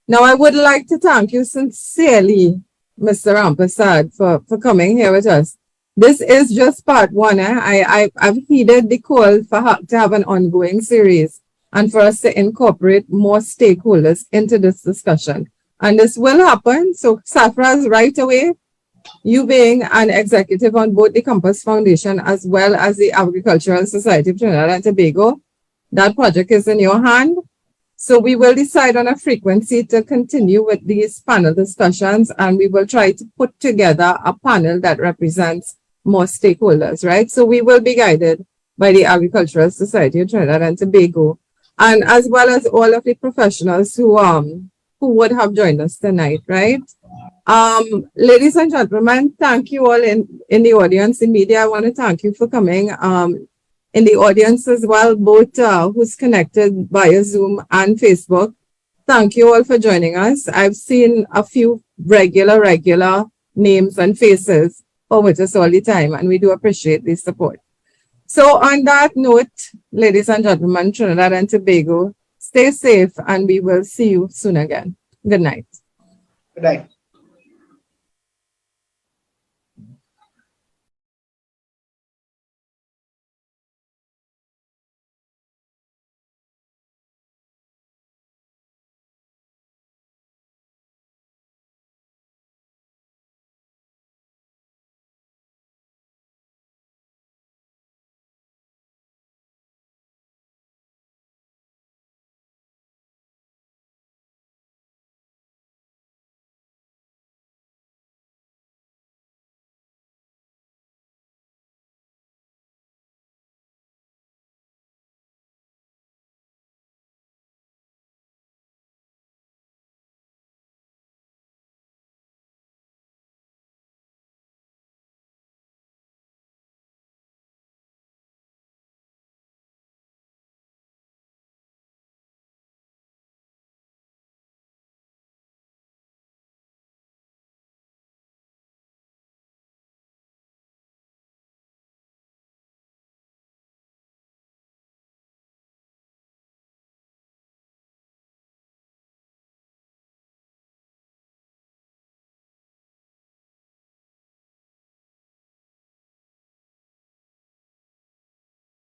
Now, I would like to thank you sincerely, Mr. Rampersad, for coming here with us. This is just part one. I've heeded the call to have an ongoing series and for us to incorporate more stakeholders into this discussion. And this will happen. So Safraz, right away, you being an executive on both the Compass Foundation as well as the Agricultural Society of Trinidad and Tobago, that project is in your hand. So we will decide on a frequency to continue with these panel discussions, and we will try to put together a panel that represents more stakeholders, right? So we will be guided by the Agricultural Society of Trinidad and Tobago, and as well as all of the professionals who would have joined us tonight, right? Ladies and gentlemen, thank you all in the audience, in media. I want to thank you for coming. In the audience as well, both who's connected via Zoom and Facebook. Thank you all for joining us. I've seen a few regular names and faces with us all the time, and we do appreciate the support. So on that note, ladies and gentlemen, Trinidad and Tobago, stay safe, and we will see you soon again. Good night. Good night.